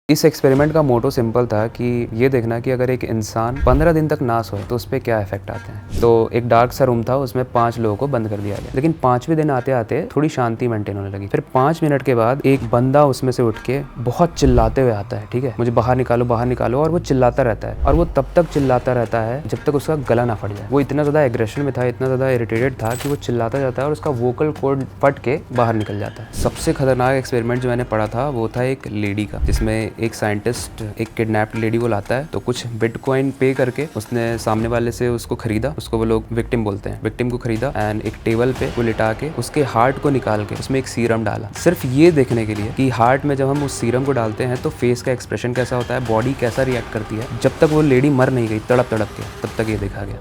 इस एक्सपेरिमेंट का मोटो सिंपल था कि ये देखना कि अगर एक इंसान 15 दिन तक ना सोए तो उस पर क्या इफेक्ट आते हैं। तो एक डार्क सा रूम था, उसमें 5 लोगों को बंद कर दिया गया, लेकिन 5वें दिन आते आते थोड़ी शांति मेंटेन होने लगी। फिर 5 मिनट के बाद एक बंदा उसमें से उठ के बहुत चिल्लाते हुए आता है, ठीक है, मुझे बाहर निकालो, और वो चिल्लाता रहता है और वो तब तक चिल्लाता रहता है जब तक उसका गला ना फट जाए। वो इतना ज़्यादा एग्रेशन में था, इतना ज़्यादा इरिटेटेड था कि वो चिल्लाता जाता है और उसका वोकल कॉर्ड फट के बाहर निकल जाता है। सबसे खतरनाक एक्सपेरिमेंट जो मैंने पढ़ा था वो था एक लेडी का, जिसमें एक साइंटिस्ट एक किडनैप्ड लेडी को लाता है, तो कुछ बिटकॉइन पे करके उसने सामने वाले से उसको खरीदा, उसको वो लोग विक्टिम बोलते हैं, विक्टिम को खरीदा एंड एक टेबल पे वो लिटा के उसके हार्ट को निकाल के उसमें एक सीरम डाला, सिर्फ ये देखने के लिए कि हार्ट में जब हम उस सीरम को डालते हैं तो फेस का एक्सप्रेशन कैसा होता है, बॉडी कैसा रिएक्ट करती है। जब तक वो लेडी मर नहीं गई तड़प तड़प के, तब तक ये देखा गया।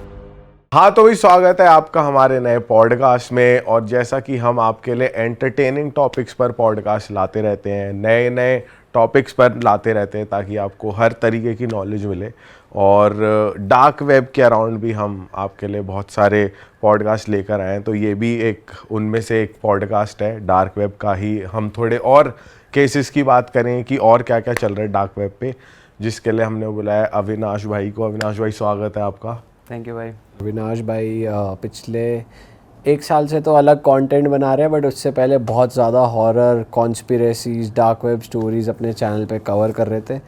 हाँ, तो भी स्वागत है आपका हमारे नए पॉडकास्ट में। और जैसा कि हम आपके लिए एंटरटेनिंग टॉपिक्स पर पॉडकास्ट लाते रहते हैं, नए नए टॉपिक्स पर लाते रहते हैं ताकि आपको हर तरीके की नॉलेज मिले। और डार्क वेब के अराउंड भी हम आपके लिए बहुत सारे पॉडकास्ट लेकर आए हैं, तो ये भी एक उनमें से एक पॉडकास्ट है डार्क वेब का ही। हम थोड़े और केसेस की बात करें कि और क्या क्या चल रहा है डार्क वेब पे, जिसके लिए हमने बुलाया अविनाश भाई को। अविनाश भाई, स्वागत है आपका। थैंक यू भाई। अविनाश भाई पिछले 1 साल से तो अलग कंटेंट बना रहे हैं, बट उससे पहले बहुत ज़्यादा horror, conspiracies, dark web stories अपने चैनल पे कवर कर रहे थे।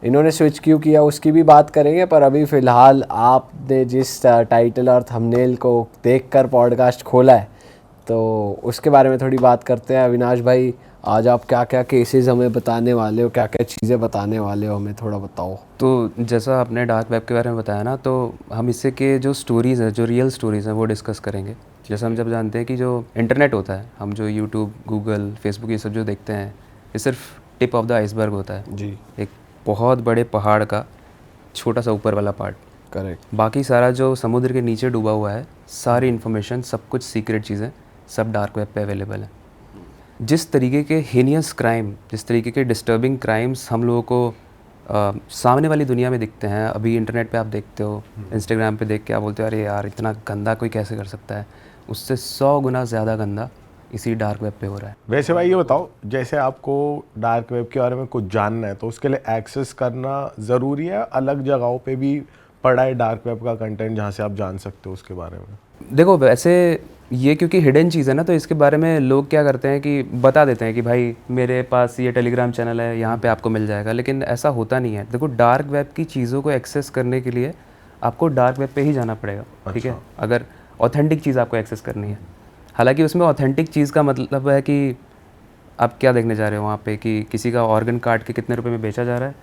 इन्होंने स्विच क्यों किया उसकी भी बात करेंगे, पर अभी फ़िलहाल आपने जिस टाइटल और थंबनेल को देखकर पॉडकास्ट खोला है तो उसके बारे में थोड़ी बात करते हैं। अविनाश भाई, आज आप क्या क्या केसेस हमें बताने वाले हो, क्या क्या चीज़ें बताने वाले हो, हमें थोड़ा बताओ। तो जैसा आपने डार्क वेब के बारे में बताया ना, तो हम इससे के जो स्टोरीज़ हैं, जो रियल स्टोरीज़ हैं, वो डिस्कस करेंगे। जैसे हम जब जानते हैं कि जो इंटरनेट होता है, हम जो यूट्यूब, गूगल, फेसबुक ये सब जो देखते हैं, ये सिर्फ टिप ऑफ द आइसबर्ग होता है जी, एक बहुत बड़े पहाड़ का छोटा सा ऊपर वाला पार्ट। करेक्ट। बाकी सारा जो समुद्र के नीचे डूबा हुआ है, सारी इन्फॉर्मेशन, सब कुछ सीक्रेट चीज़ें सब डार्क वेब पे अवेलेबल है। जिस तरीके के हीनियस क्राइम, जिस तरीके के डिस्टर्बिंग क्राइम्स हम लोगों को सामने वाली दुनिया में दिखते हैं, अभी इंटरनेट पे आप देखते हो, इंस्टाग्राम पे देख के आप बोलते हो अरे यार इतना गंदा कोई कैसे कर सकता है, उससे 100 गुना ज़्यादा गंदा इसी डार्क वेब पे हो रहा है। वैसे भाई ये बताओ, जैसे आपको डार्क वेब के बारे में कुछ जानना है तो उसके लिए एक्सेस करना ज़रूरी है? अलग जगहों पे भी पड़ा है डार्क वेब का कंटेंट जहाँ से आप जान सकते हो उसके बारे में? देखो, वैसे ये क्योंकि हिडन चीज़ है ना, तो इसके बारे में लोग क्या करते हैं कि बता देते हैं कि भाई मेरे पास ये टेलीग्राम चैनल है, यहाँ पे आपको मिल जाएगा, लेकिन ऐसा होता नहीं है। देखो, डार्क वेब की चीज़ों को एक्सेस करने के लिए आपको डार्क वेब पे ही जाना पड़ेगा, ठीक है, अगर ऑथेंटिक चीज़ आपको एक्सेस करनी है। हालांकि उसमें ऑथेंटिक चीज़ का मतलब है कि आप क्या देखने जा रहे हो वहाँ पे, कि किसी का ऑर्गन काट के कितने रुपए में बेचा जा रहा है,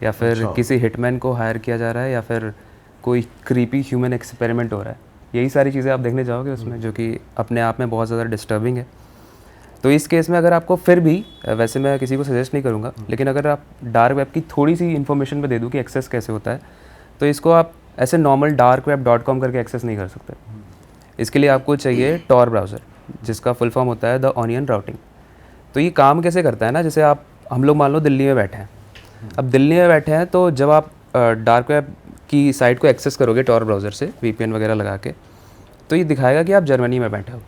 या फिर किसी हिटमैन को हायर किया जा रहा है, या फिर कोई क्रीपी ह्यूमन एक्सपेरिमेंट हो रहा है। यही सारी चीज़ें आप देखने जाओगे उसमें, जो कि अपने आप में बहुत ज़्यादा डिस्टर्बिंग है। तो इस केस में अगर आपको फिर भी, वैसे मैं किसी को सजेस्ट नहीं करूँगा, लेकिन अगर आप डार्क वेब की थोड़ी सी इन्फॉर्मेशन मैं दे दूँ कि एक्सेस कैसे होता है, तो इसको आप ऐसे नॉर्मल darkweb.com करके एक्सेस नहीं कर सकते। इसके लिए आपको चाहिए टॉर ब्राउज़र, जिसका फुल फॉर्म होता है द ऑनियन राउटिंग। तो ये काम कैसे करता है ना, जैसे हम लोग मान लो दिल्ली में बैठे हैं। अब दिल्ली में बैठे हैं तो जब आप डार्क वेब की साइट को एक्सेस करोगे टॉर ब्राउज़र से VPN वगैरह लगा के, तो ये दिखाएगा कि आप जर्मनी में बैठे हो,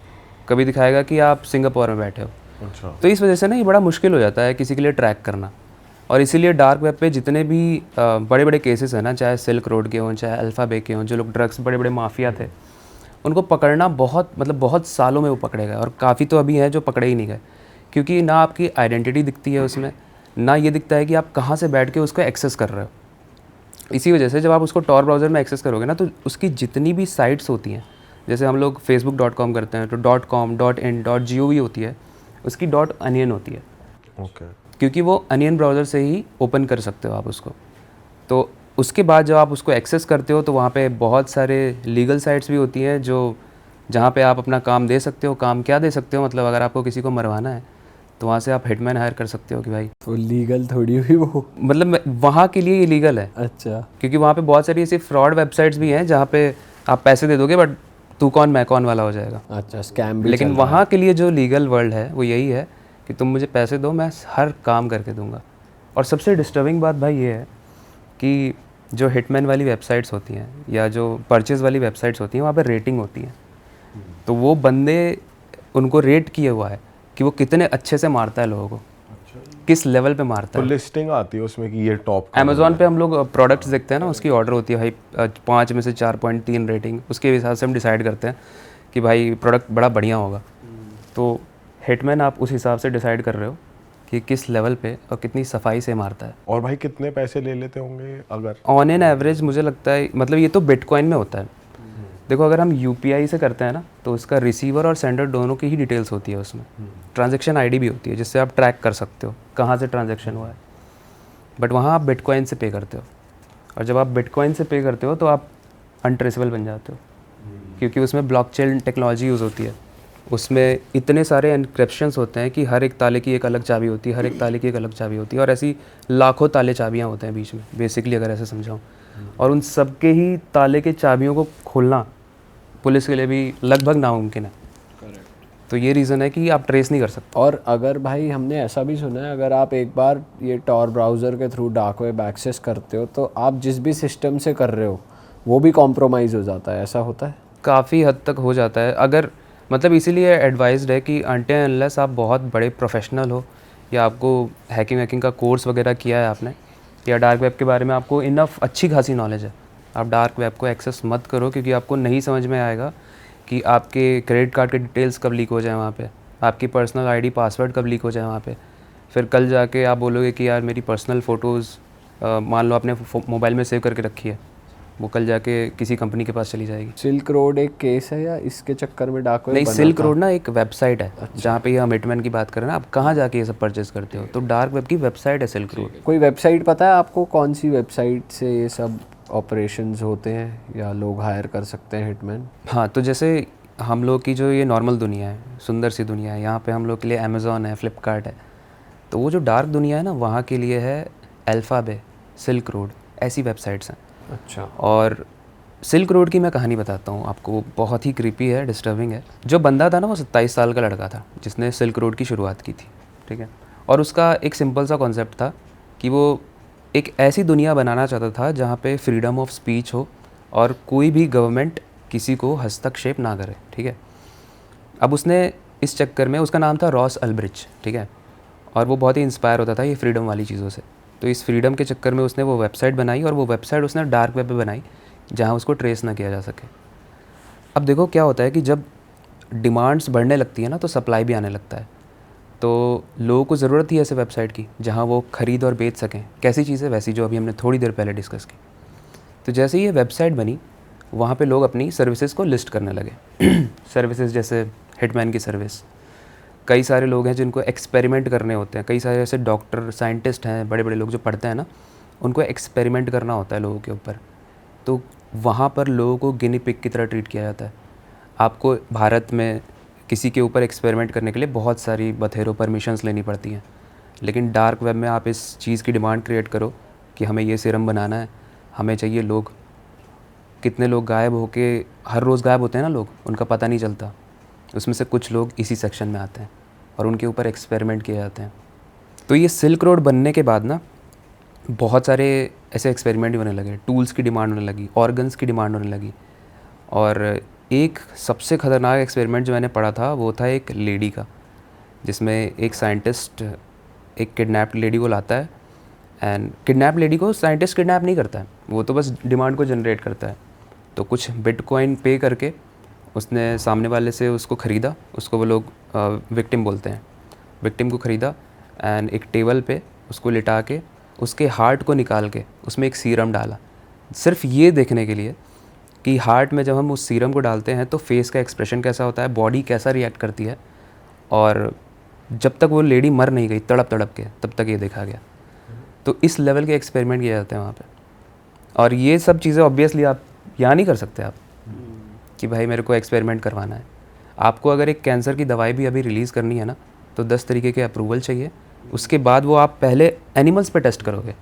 कभी दिखाएगा कि आप सिंगापुर में बैठे हो। अच्छा। तो इस वजह से ना ये बड़ा मुश्किल हो जाता है किसी के लिए ट्रैक करना। और इसीलिए डार्क वेब पे जितने भी बड़े बड़े केसेस हैं ना, चाहे सिल्क रोड के हों, चाहे अल्फ़ा बे के हों, जो लोग ड्रग्स बड़े बड़े माफिया थे, उनको पकड़ना बहुत सालों में वो पकड़े गए, और काफ़ी तो अभी हैं जो पकड़े ही नहीं गए, क्योंकि ना आपकी आइडेंटिटी दिखती है उसमें, ना ये दिखता है कि आप कहाँ से बैठ के उसको एक्सेस कर रहे हो। इसी वजह से जब आप उसको टॉर ब्राउज़र में एक्सेस करोगे ना, तो उसकी जितनी भी साइट्स होती हैं, जैसे हम लोग facebook.com करते हैं तो .com, .in, .gov होती है, उसकी .onion होती है। ओके। क्योंकि वो अनियन ब्राउज़र से ही ओपन कर सकते हो आप उसको। तो उसके बाद जब आप उसको एक्सेस करते हो तो वहाँ पे बहुत सारे लीगल साइट्स भी होती हैं, जो जहाँ पे आप अपना काम दे सकते हो। काम क्या दे सकते हो, मतलब अगर आपको किसी को मरवाना है तो वहाँ से आप हिटमैन हायर कर सकते हो कि भाई, तो लीगल थोड़ी हुई वो, मतलब वहाँ के लिए इलीगल है। अच्छा। क्योंकि वहाँ पे बहुत सारी ऐसी फ्रॉड वेबसाइट्स भी हैं जहाँ पे आप पैसे दे दोगे बट तू कौन मैं कौन वाला हो जाएगा। अच्छा, स्कैम भी लेकिन चल रहा वहाँ के लिए जो लीगल वर्ल्ड है वो यही है कि तुम मुझे पैसे दो, मैं हर काम करके दूंगा। और सबसे डिस्टर्बिंग बात भाई ये है कि जो हिटमैन वाली वेबसाइट्स होती हैं या जो परचेज़ वाली वेबसाइट्स होती हैं, वहाँ पे रेटिंग होती है। तो वो बंदे, उनको रेट किया हुआ है कि वो कितने अच्छे से मारता है लोगों को। किस लेवल पे मारता तो है। लिस्टिंग आती है उसमें कि ये टॉप अमेज़ॉन पे हम लोग प्रोडक्ट्स देखते हैं ना, उसकी ऑर्डर होती है भाई 5 में से 4.3 रेटिंग, उसके हिसाब से हम डिसाइड करते हैं कि भाई प्रोडक्ट बड़ा बढ़िया होगा। तो हिटमैन आप उस हिसाब से डिसाइड कर रहे हो कि किस लेवल पे और कितनी सफाई से मारता है। और भाई कितने पैसे ले लेते होंगे अगर? ऑन एन एवरेज मुझे लगता है, मतलब ये तो बिटकॉइन में होता है। देखो अगर हम यूपीआई से करते हैं ना, तो उसका रिसीवर और सेंडर दोनों की ही डिटेल्स होती है उसमें। ट्रांजैक्शन आईडी भी होती है जिससे आप ट्रैक कर सकते हो कहाँ से ट्रांजैक्शन हुआ है। बट वहाँ आप बिटकॉइन से पे करते हो, और जब आप बिटकॉइन से पे करते हो तो आप अनट्रेसेबल बन जाते हो, क्योंकि उसमें ब्लॉकचेन टेक्नोलॉजी यूज़ होती है। उसमें इतने सारे एनक्रिप्शंस होते हैं कि हर एक ताले की एक अलग चाबी होती है, हर एक ताले की एक अलग चाबी होती है, और ऐसी लाखों ताले चाबियाँ होते हैं बीच में, बेसिकली अगर ऐसे समझाऊँ। और उन सब के ही ताले के चाबियों को खोलना पुलिस के लिए भी लगभग नामुमकिन है। तो ये रीज़न है कि आप ट्रेस नहीं कर सकते। और अगर भाई हमने ऐसा भी सुना है, अगर आप एक बार ये टॉर ब्राउज़र के थ्रू डार्क वेब एक्सेस करते हो तो आप जिस भी सिस्टम से कर रहे हो वो भी कॉम्प्रोमाइज़ हो जाता है, ऐसा होता है? काफ़ी हद तक हो जाता है। अगर मतलब इसीलिए एडवाइस्ड है कि अनटिल अनलेस आप बहुत बड़े प्रोफेशनल हो, या आपको हैकिंग का कोर्स वगैरह किया है आपने, या डार्क वेब के बारे में आपको इनफ अच्छी खासी नॉलेज है, आप डार्क वेब को एक्सेस मत करो, क्योंकि आपको नहीं समझ में आएगा कि आपके क्रेडिट कार्ड के डिटेल्स कब लीक हो जाए वहाँ पे, आपकी पर्सनल आईडी पासवर्ड कब लीक हो जाए वहाँ पे। फिर कल जाके आप बोलोगे कि यार मेरी पर्सनल फ़ोटोज़ मान लो आपने मोबाइल में सेव करके रखी है, वो कल जाके किसी कंपनी के पास चली जाएगी। सिल्क रोड एक केस है या इसके चक्कर में डार्क वेब नहीं, बना सिल्क था? रोड ना एक वेबसाइट है। जहाँ पे ये हम हिटमैन की बात कर रहे हैं ना, आप कहाँ जाके ये सब परचेज करते हो, तो डार्क वेब की वेबसाइट है सिल्क रोड। कोई वेबसाइट पता है आपको, कौन सी वेबसाइट से ये सब ऑपरेशंस होते हैं या लोग हायर कर सकते हैं हिटमैन? हाँ, तो जैसे हम लोग की जो ये नॉर्मल दुनिया है, सुंदर सी दुनिया है, यहाँ पे हम लोग के लिए अमेज़ॉन है, फ्लिपकार्ट है। तो वो जो डार्क दुनिया है ना, वहाँ के लिए है अल्फ़ाबे, सिल्क रोड, ऐसी वेबसाइट्स हैं। अच्छा। और सिल्क रोड की मैं कहानी बताता हूँ आपको, बहुत ही क्रीपी है, डिस्टर्बिंग है। जो बंदा था ना, वो 27 साल का लड़का था जिसने सिल्क रोड की शुरुआत की थी, ठीक है। और उसका एक सिंपल सा कॉन्सेप्ट था कि वो एक ऐसी दुनिया बनाना चाहता था जहाँ पे फ्रीडम ऑफ स्पीच हो और कोई भी गवर्नमेंट किसी को हस्तक्षेप ना करे, ठीक है। अब उसने इस चक्कर में, उसका नाम था रॉस अल्ब्रिच, ठीक है, और वो बहुत ही इंस्पायर होता था ये फ्रीडम वाली चीज़ों से। तो इस फ्रीडम के चक्कर में उसने वो वेबसाइट बनाई, और वो वेबसाइट उसने डार्क वेब पे बनाई जहाँ उसको ट्रेस ना किया जा सके। अब देखो क्या होता है कि जब डिमांड्स बढ़ने लगती है ना, तो सप्लाई भी आने लगता है। तो लोगों को ज़रूरत थी ऐसे वेबसाइट की जहाँ वो ख़रीद और बेच सकें। कैसी चीज़ें? वैसी जो अभी हमने थोड़ी देर पहले डिस्कस की। तो जैसे ही ये वेबसाइट बनी, वहाँ पे लोग अपनी सर्विसेज को लिस्ट करने लगे। सर्विसेज जैसे हिटमैन की सर्विस। कई सारे लोग हैं जिनको एक्सपेरिमेंट करने होते हैं, कई सारे ऐसे डॉक्टर, साइंटिस्ट हैं, बड़े बड़े लोग जो पढ़ते हैं ना, उनको एक्सपेरिमेंट करना होता है लोगों के ऊपर। तो वहाँ पर लोगों को गिनी पिग की तरह ट्रीट किया जाता है। आपको भारत में किसी के ऊपर एक्सपेरिमेंट करने के लिए बहुत सारी बथेरों परमिशंस लेनी पड़ती हैं, लेकिन डार्क वेब में आप इस चीज़ की डिमांड क्रिएट करो कि हमें ये सीरम बनाना है, हमें चाहिए लोग। कितने लोग गायब होके हर रोज़ गायब होते हैं ना लोग, उनका पता नहीं चलता। उसमें से कुछ लोग इसी सेक्शन में आते हैं और उनके ऊपर एक्सपेरिमेंट किए जाते हैं। तो ये सिल्क रोड बनने के बाद ना, बहुत सारे ऐसे एक्सपेरिमेंट होने लगे, टूल्स की डिमांड होने लगी, ऑर्गन्स की डिमांड होने लगी। और एक सबसे ख़तरनाक एक्सपेरिमेंट जो मैंने पढ़ा था वो था एक लेडी का, जिसमें एक साइंटिस्ट एक किडनैप्ड लेडी को लाता है, एंड किडनैप लेडी को साइंटिस्ट किडनैप नहीं करता है, वो तो बस डिमांड को जनरेट करता है। तो कुछ बिटकॉइन पे करके उसने सामने वाले से उसको ख़रीदा, उसको वो लोग विक्टिम बोलते हैं, विक्टिम को ख़रीदा, एंड एक टेबल पे उसको लिटा के उसके हार्ट को निकाल के उसमें एक सीरम डाला, सिर्फ ये देखने के लिए कि हार्ट में जब हम उस सीरम को डालते हैं तो फेस का एक्सप्रेशन कैसा होता है, बॉडी कैसा रिएक्ट करती है। और जब तक वो लेडी मर नहीं गई तड़प तड़प के, तब तक ये देखा गया। तो इस लेवल के एक्सपेरिमेंट किए जाते हैं वहाँ पे। और ये सब चीज़ें ऑब्वियसली आप यहाँ नहीं कर सकते आप कि भाई मेरे को एक्सपेरिमेंट करवाना है। आपको अगर एक कैंसर की दवाई भी अभी रिलीज़ करनी है ना, तो 10 तरीके के अप्रूवल चाहिए। उसके बाद वो आप पहले एनिमल्स पे टेस्ट करोगे,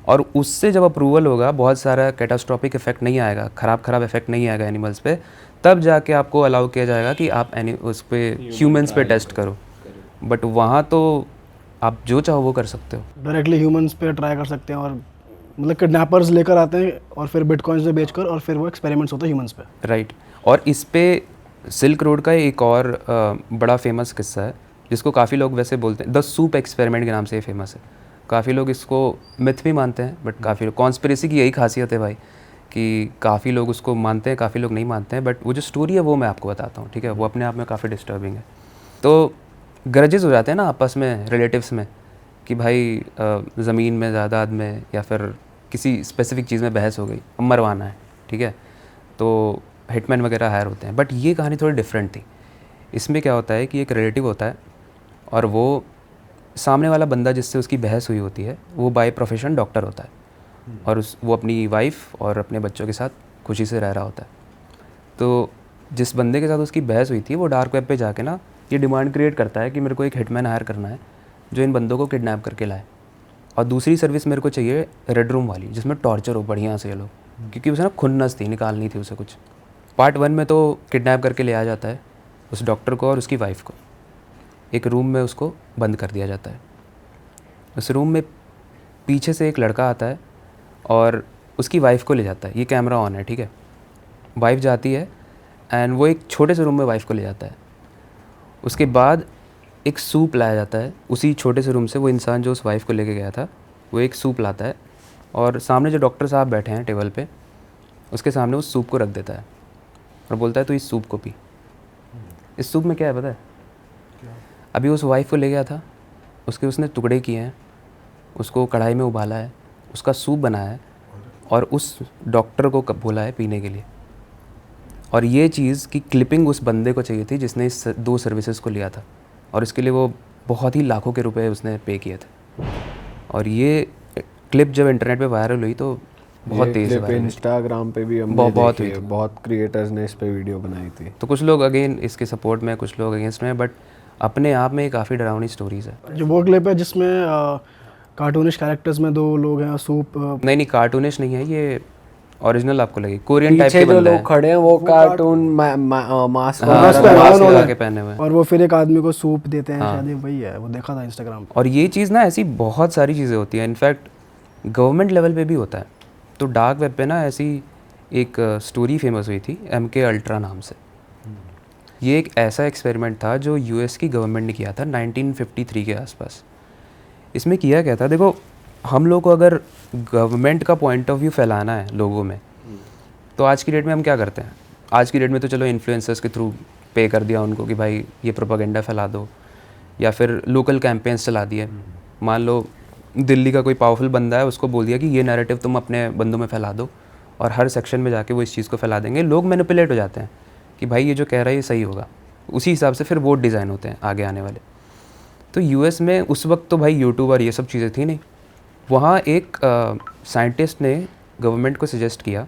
और उससे जब अप्रूवल होगा, बहुत सारा कैटास्ट्रॉफिक इफेक्ट नहीं आएगा, ख़राब इफेक्ट नहीं आएगा एनिमल्स पे, तब जाके आपको अलाउ किया जाएगा कि आप उस पर ह्यूमंस पे टेस्ट करो। बट वहाँ तो आप जो चाहो वो कर सकते हो। डायरेक्टली ह्यूमंस पे ट्राई कर सकते हैं, और मतलब किडनैपर्स लेकर आते हैं और फिर बिटकॉइंस में बेचकर, और फिर वो एक्सपेरिमेंट्स होते हैं ह्यूमंस पे। राइट। और इस पे सिल्क रोड का एक और बड़ा फेमस किस्सा है जिसको काफ़ी लोग वैसे बोलते हैं द सूप एक्सपेरिमेंट के नाम से ये फेमस है। काफ़ी लोग इसको मिथ भी मानते हैं, बट काफ़ी लोग, कॉन्स्पिरेसी की यही खासियत है भाई कि काफ़ी लोग उसको मानते हैं, काफ़ी लोग नहीं मानते हैं, बट वो जो स्टोरी है वो मैं आपको बताता हूँ, ठीक है। वो अपने आप में काफ़ी डिस्टर्बिंग है। तो ग्रजेस हो जाते हैं ना आपस में, रिलेटिव्स में, कि भाई ज़मीन में, जायदाद में, या फिर किसी स्पेसिफिक चीज़ में बहस हो गई, अब मरवाना है, ठीक है। तो हिटमैन वगैरह हायर होते हैं। बट ये कहानी थोड़ी डिफरेंट थी। इसमें क्या होता है कि एक रिलेटिव होता है और वो सामने वाला बंदा जिससे उसकी बहस हुई होती है वो बाय प्रोफेशन डॉक्टर होता है और वो अपनी वाइफ और अपने बच्चों के साथ खुशी से रह रहा होता है। तो जिस बंदे के साथ उसकी बहस हुई थी वो डार्क वेब पे जाके ना ये डिमांड क्रिएट करता है कि मेरे को एक हिटमैन हायर करना है जो इन बंदों को किडनैप करके लाए, और दूसरी सर्विस मेरे को चाहिए रेड रूम वाली जिसमें टॉर्चर हो बढ़िया से ये लोग, क्योंकि उसे ना खुन्नस थी, निकालनी थी उसे कुछ। पार्ट 1 में तो किडनैप करके ले आया जाता है उस डॉक्टर को और उसकी वाइफ को, एक रूम में उसको बंद कर दिया जाता है। उस रूम में पीछे से एक लड़का आता है और उसकी वाइफ को ले जाता है। ये कैमरा ऑन है, ठीक है। वाइफ जाती है एंड वो एक छोटे से रूम में वाइफ को ले जाता है। उसके बाद एक सूप लाया जाता है उसी छोटे से रूम से। वो इंसान जो उस वाइफ को लेके गया था वो एक सूप लाता है और सामने जो डॉक्टर साहब बैठे हैं टेबल पे उसके सामने उस सूप को रख देता है और बोलता है तो इस सूप को पी। इस सूप में क्या है पता है? अभी उस वाइफ को ले गया था, उसके उसने टुकड़े किए हैं, उसको कढ़ाई में उबाला है, उसका सूप बनाया है और उस डॉक्टर को बोला है पीने के लिए। और ये चीज़ की क्लिपिंग उस बंदे को चाहिए थी जिसने इस 2 सर्विसेज को लिया था, और इसके लिए वो बहुत ही लाखों के रुपए उसने पे किए थे। और ये क्लिप जब इंटरनेट पे वायरल हुई तो बहुत तेज़ क्लिप वायरल हुई। इंस्टाग्राम पे भी हमने बहुत देखी हुई है, थी। बहुत क्रिएटर्स ने इस पे वीडियो बनाई थी। तो कुछ लोग अगेन इसके सपोर्ट में, कुछ लोग अगेंस्ट में, बट अपने आप में काफ़ी डरावनी स्टोरीज़ है। जो वो क्लिप है जिसमें कार्टूनिश कैरेक्टर्स में 2 लोग हैं, सूप नहीं कार्टूनिश नहीं है ये, ओरिजिनल आपको लगी, कोरियन टाइप पीछे के जो बंदे लोग खड़े हैं वो कार्टून मास्क मास्क लगा के पहने हुए हैं। और वो फिर एक आदमी को सूप देते हैं, शायद ये वही है, वो देखा था इंस्टाग्राम पे। और ये चीज़ ना ऐसी बहुत सारी चीज़ें होती हैं, इनफैक्ट गवर्नमेंट लेवल पे भी होता है। तो डार्क वेब पे ना ऐसी एक स्टोरी फेमस हुई थी MK अल्ट्रा नाम से। ये एक ऐसा एक्सपेरिमेंट था जो US की गवर्नमेंट ने किया था 1953 के आसपास। इसमें किया क्या था, देखो हम लोग को अगर गवर्नमेंट का पॉइंट ऑफ व्यू फैलाना है लोगों में, तो आज की डेट में हम क्या करते हैं? आज की डेट में तो चलो इन्फ्लुएंसर्स के थ्रू पे कर दिया उनको कि भाई ये प्रोपेगेंडा फैला दो, या फिर लोकल कैंपेन्स चला दिए। मान लो दिल्ली का कोई पावरफुल बंदा है, उसको बोल दिया कि ये नैरेटिव तुम अपने बंदों में फैला दो, और हर सेक्शन में जाके वो इस चीज़ को फैला देंगे। लोग मैनिपुलेट हो जाते हैं कि भाई ये जो कह रहा है ये सही होगा, उसी हिसाब से फिर वोट डिज़ाइन होते हैं आगे आने वाले। तो US में उस वक्त तो भाई यूट्यूब और ये सब चीज़ें थी नहीं। वहाँ एक साइंटिस्ट ने गवर्नमेंट को सजेस्ट किया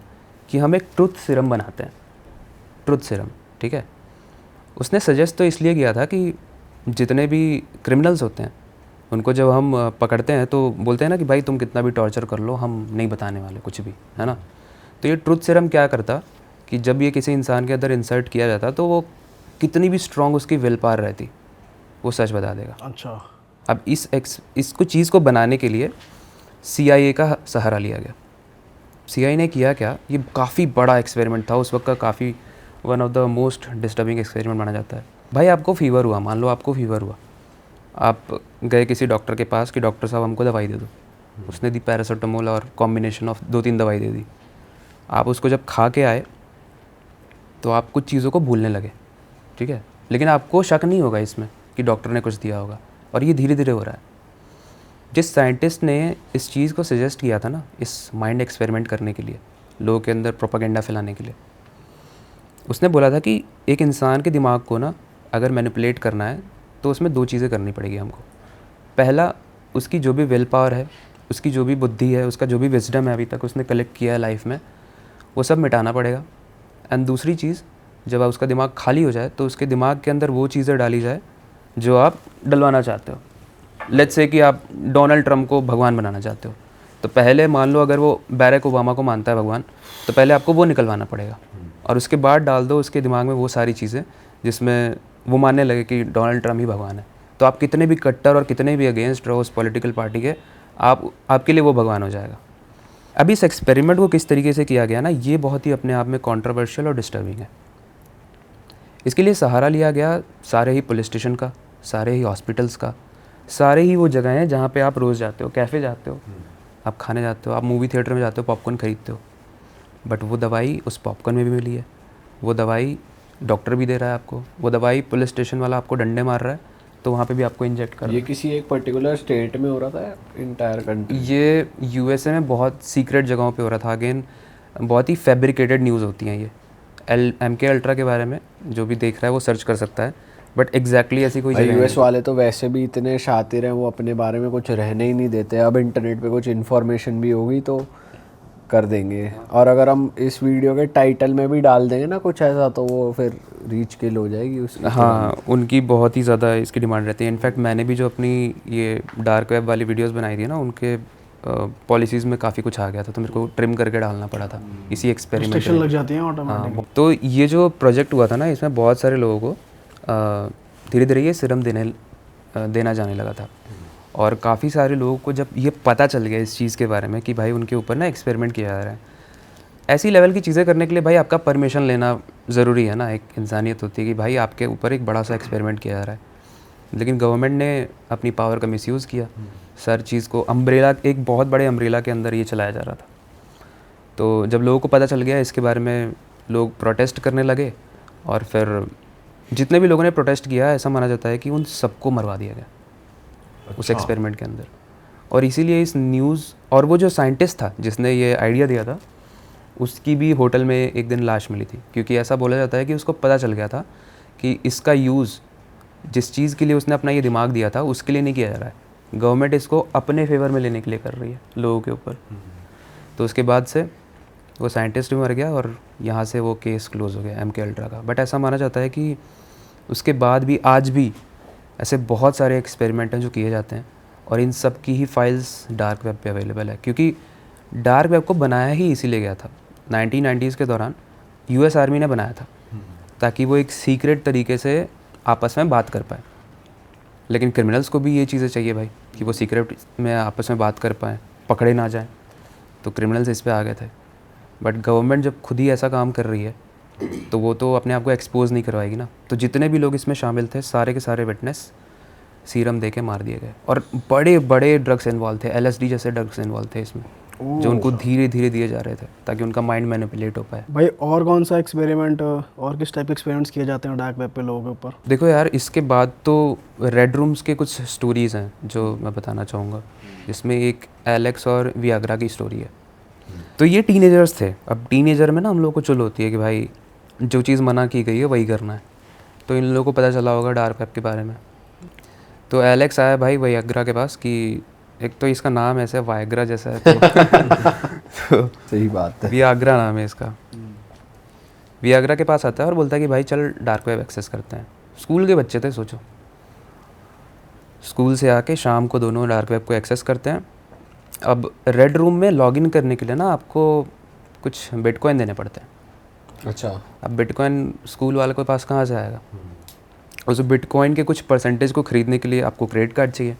कि हम एक ट्रुथ सीरम बनाते हैं, ट्रुथ सीरम, ठीक है। उसने सजेस्ट तो इसलिए किया था कि जितने भी क्रिमिनल्स होते हैं उनको जब हम पकड़ते हैं तो बोलते हैं ना कि भाई तुम कितना भी टॉर्चर कर लो हम नहीं बताने वाले कुछ भी, है ना। तो ये ट्रुथ सीरम क्या करता कि जब ये किसी इंसान के अंदर इंसर्ट किया जाता तो वो कितनी भी स्ट्रॉन्ग उसकी विल पावर रहती वो सच बता देगा। अच्छा। अब इसको चीज़ को बनाने के लिए CIA का सहारा लिया गया। CIA ने किया क्या, ये काफ़ी बड़ा एक्सपेरिमेंट था उस वक्त का, काफ़ी one of the most disturbing experiment माना जाता है। भाई आपको फीवर हुआ, मान लो आपको फीवर हुआ, आप गए किसी डॉक्टर के पास कि डॉक्टर साहब हमको दवाई दे दो। उसने दी पैरासीटामोल और कॉम्बिनेशन ऑफ 2-3 दवाई दे दी। आप उसको जब खा के आए तो आप कुछ चीज़ों को भूलने लगे, ठीक है, लेकिन आपको शक नहीं होगा इसमें कि डॉक्टर ने कुछ दिया होगा, और ये धीरे धीरे हो रहा है। जिस साइंटिस्ट ने इस चीज़ को सजेस्ट किया था ना, इस माइंड एक्सपेरिमेंट करने के लिए, लोगों के अंदर प्रोपेगेंडा फैलाने के लिए, उसने बोला था कि एक इंसान के दिमाग को ना अगर मैनिपुलेट करना है तो उसमें 2 चीज़ें करनी पड़ेगी हमको। पहला, उसकी जो भी विल पावर है, उसकी जो भी बुद्धि है, उसका जो भी विजडम है अभी तक उसने कलेक्ट किया है लाइफ में, वो सब मिटाना पड़ेगा। एंड दूसरी चीज़, जब उसका दिमाग खाली हो जाए तो उसके दिमाग के अंदर वो चीज़ें डाली जाए जो आप डलवाना चाहते हो। लेट्स से कि आप डोनाल्ड ट्रम्प को भगवान बनाना चाहते हो, तो पहले मान लो अगर वो बैरक ओबामा को मानता है भगवान, तो पहले आपको वो निकलवाना पड़ेगा, और उसके बाद डाल दो उसके दिमाग में वो सारी चीज़ें जिसमें वो मानने लगे कि डोनाल्ड ट्रम्प ही भगवान है। तो आप कितने भी कट्टर और कितने भी अगेंस्ट रहो उस पॉलिटिकल पार्टी के, आपके लिए वो भगवान हो जाएगा। अभी इस एक्सपेरिमेंट को किस तरीके से किया गया ना, ये बहुत ही अपने आप में कॉन्ट्रोवर्शियल और डिस्टर्बिंग है। इसके लिए सहारा लिया गया सारे ही पुलिस स्टेशन का, सारे ही हॉस्पिटल्स का, सारे ही वो जगह हैं जहाँ पे आप रोज़ जाते हो, कैफ़े जाते हो, आप खाने जाते हो, आप मूवी थिएटर में जाते हो, पॉपकॉर्न खरीदते हो, बट वो दवाई उस पॉपकॉर्न में भी मिली है, वो दवाई डॉक्टर भी दे रहा है आपको, वो दवाई पुलिस स्टेशन वाला आपको डंडे मार रहा है तो वहाँ पे भी आपको इंजेक्ट कर रहा ये किसी एक पर्टिकुलर स्टेट में हो रहा था इंटायर कंट्री? है। ये यूएसए में बहुत सीक्रेट जगहों पे हो रहा था। अगेन बहुत ही फैब्रिकेटेड न्यूज़ होती हैं ये। MK अल्ट्रा के बारे में जो भी देख रहा है वो सर्च कर सकता है, बट एग्जैक्टली ऐसी कोई जगह यूएस नहीं। वाले तो वैसे भी इतने शातिर हैं, वो अपने बारे में कुछ रहने ही नहीं देते। अब इंटरनेट पे कुछ इन्फॉर्मेशन भी होगी तो कर देंगे, और अगर हम इस वीडियो के टाइटल में भी डाल देंगे ना कुछ ऐसा, तो वो फिर रीच किल हो जाएगी उसकी। हाँ, उनकी बहुत ही ज़्यादा इसकी डिमांड रहती है। इनफैक्ट मैंने भी जो अपनी ये डार्क वेब वाली वीडियोस बनाई थी ना, उनके पॉलिसीज़ में काफ़ी कुछ आ गया था, तो मेरे को ट्रिम करके डालना पड़ा था इसी एक्सपेरिमेंट स्टेशन लग में। जाती हैं ऑटोमेटिक। हाँ, तो ये जो प्रोजेक्ट हुआ था ना, इसमें बहुत सारे लोगों को धीरे धीरे ये सीरम देना जाने लगा था, और काफ़ी सारे लोगों को जब ये पता चल गया इस चीज़ के बारे में कि भाई उनके ऊपर ना एक्सपेरिमेंट किया जा रहा है, ऐसी लेवल की चीज़ें करने के लिए भाई आपका परमिशन लेना ज़रूरी है ना। एक इंसानियत होती है कि भाई आपके ऊपर एक बड़ा सा एक्सपेरिमेंट किया जा रहा है, लेकिन गवर्नमेंट ने अपनी पावर का मिसयूज़ किया। हर चीज़ को अम्ब्रेला, एक बहुत बड़े अम्ब्रेला के अंदर ये चलाया जा रहा था। तो जब लोगों को पता चल गया इसके बारे में, लोग प्रोटेस्ट करने लगे, और फिर जितने भी लोगों ने प्रोटेस्ट किया, ऐसा माना जाता है कि उन सबको मरवा दिया गया उस एक्सपेरिमेंट के अंदर। और इसीलिए इस न्यूज़, और वो जो साइंटिस्ट था जिसने ये आइडिया दिया था, उसकी भी होटल में एक दिन लाश मिली थी, क्योंकि ऐसा बोला जाता है कि उसको पता चल गया था कि इसका यूज़ जिस चीज़ के लिए उसने अपना ये दिमाग दिया था उसके लिए नहीं किया जा रहा है, गवर्नमेंट इसको अपने फेवर में लेने के लिए कर रही है लोगों के ऊपर। तो उसके बाद से वो साइंटिस्ट भी मर गया, और यहाँ से वो केस क्लोज़ हो गया MK अल्ट्रा का। बट ऐसा माना जाता है कि उसके बाद भी आज भी ऐसे बहुत सारे एक्सपेरिमेंट हैं जो किए जाते हैं, और इन सब की ही फाइल्स डार्क वेब पे अवेलेबल है, क्योंकि डार्क वेब को बनाया ही इसीलिए गया था 1990s के दौरान। US आर्मी ने बनाया था ताकि वो एक सीक्रेट तरीके से आपस में बात कर पाए, लेकिन क्रिमिनल्स को भी ये चीज़ें चाहिए भाई कि वो सीक्रेट में आपस में बात कर पाएँ, पकड़े ना जाएँ, तो क्रिमिनल्स इस पे आ गए थे। बट गवर्नमेंट जब खुद ही ऐसा काम कर रही है तो वो तो अपने आप को एक्सपोज नहीं करवाएगी ना। तो जितने भी लोग इसमें शामिल थे, सारे के सारे विटनेस सीरम दे के मार दिए गए, और बड़े बड़े ड्रग्स इन्वॉल्व थे, LSD जैसे ड्रग्स इन्वॉल्व थे इसमें, जो उनको धीरे धीरे दिए जा रहे थे ताकि उनका माइंड मैनिपुलेट हो पाए। भाई और कौन सा एक्सपेरिमेंट और किस टाइप के एक्सपेरिमेंट्स किए जाते हैं डार्क वेब पे लोगों के ऊपर? देखो यार, इसके बाद तो रेड रूम्स के कुछ स्टोरीज़ हैं जो मैं बताना चाहूँगा, जिसमें एक एलेक्स और वियाग्रा की स्टोरी है। तो ये टीनेजर्स थे। अब टीनेजर में ना हम लोग को चुल होती है कि भाई जो चीज़ मना की गई है वही करना है, तो इन लोगों को पता चला होगा डार्क वेब के बारे में। तो एलेक्स आया भाई वियाग्रा के पास कि एक तो इसका नाम ऐसे वायग्रा जैसा है, तो सही बात है। वियाग्रा नाम है इसका। वियाग्रा के पास आता है और बोलता है कि भाई चल डार्क वेब एक्सेस करते हैं। स्कूल के बच्चे थे, सोचो, स्कूल से आके शाम को दोनों डार्क वेब को एक्सेस करते हैं। अब रेड रूम में लॉगिन करने के लिए ना आपको कुछ बिटकॉइन देने पड़ते हैं। अच्छा, अब बिटकॉइन स्कूल वाले के पास कहाँ से आएगा? उस बिटकॉइन के कुछ परसेंटेज को ख़रीदने के लिए आपको क्रेडिट कार्ड चाहिए,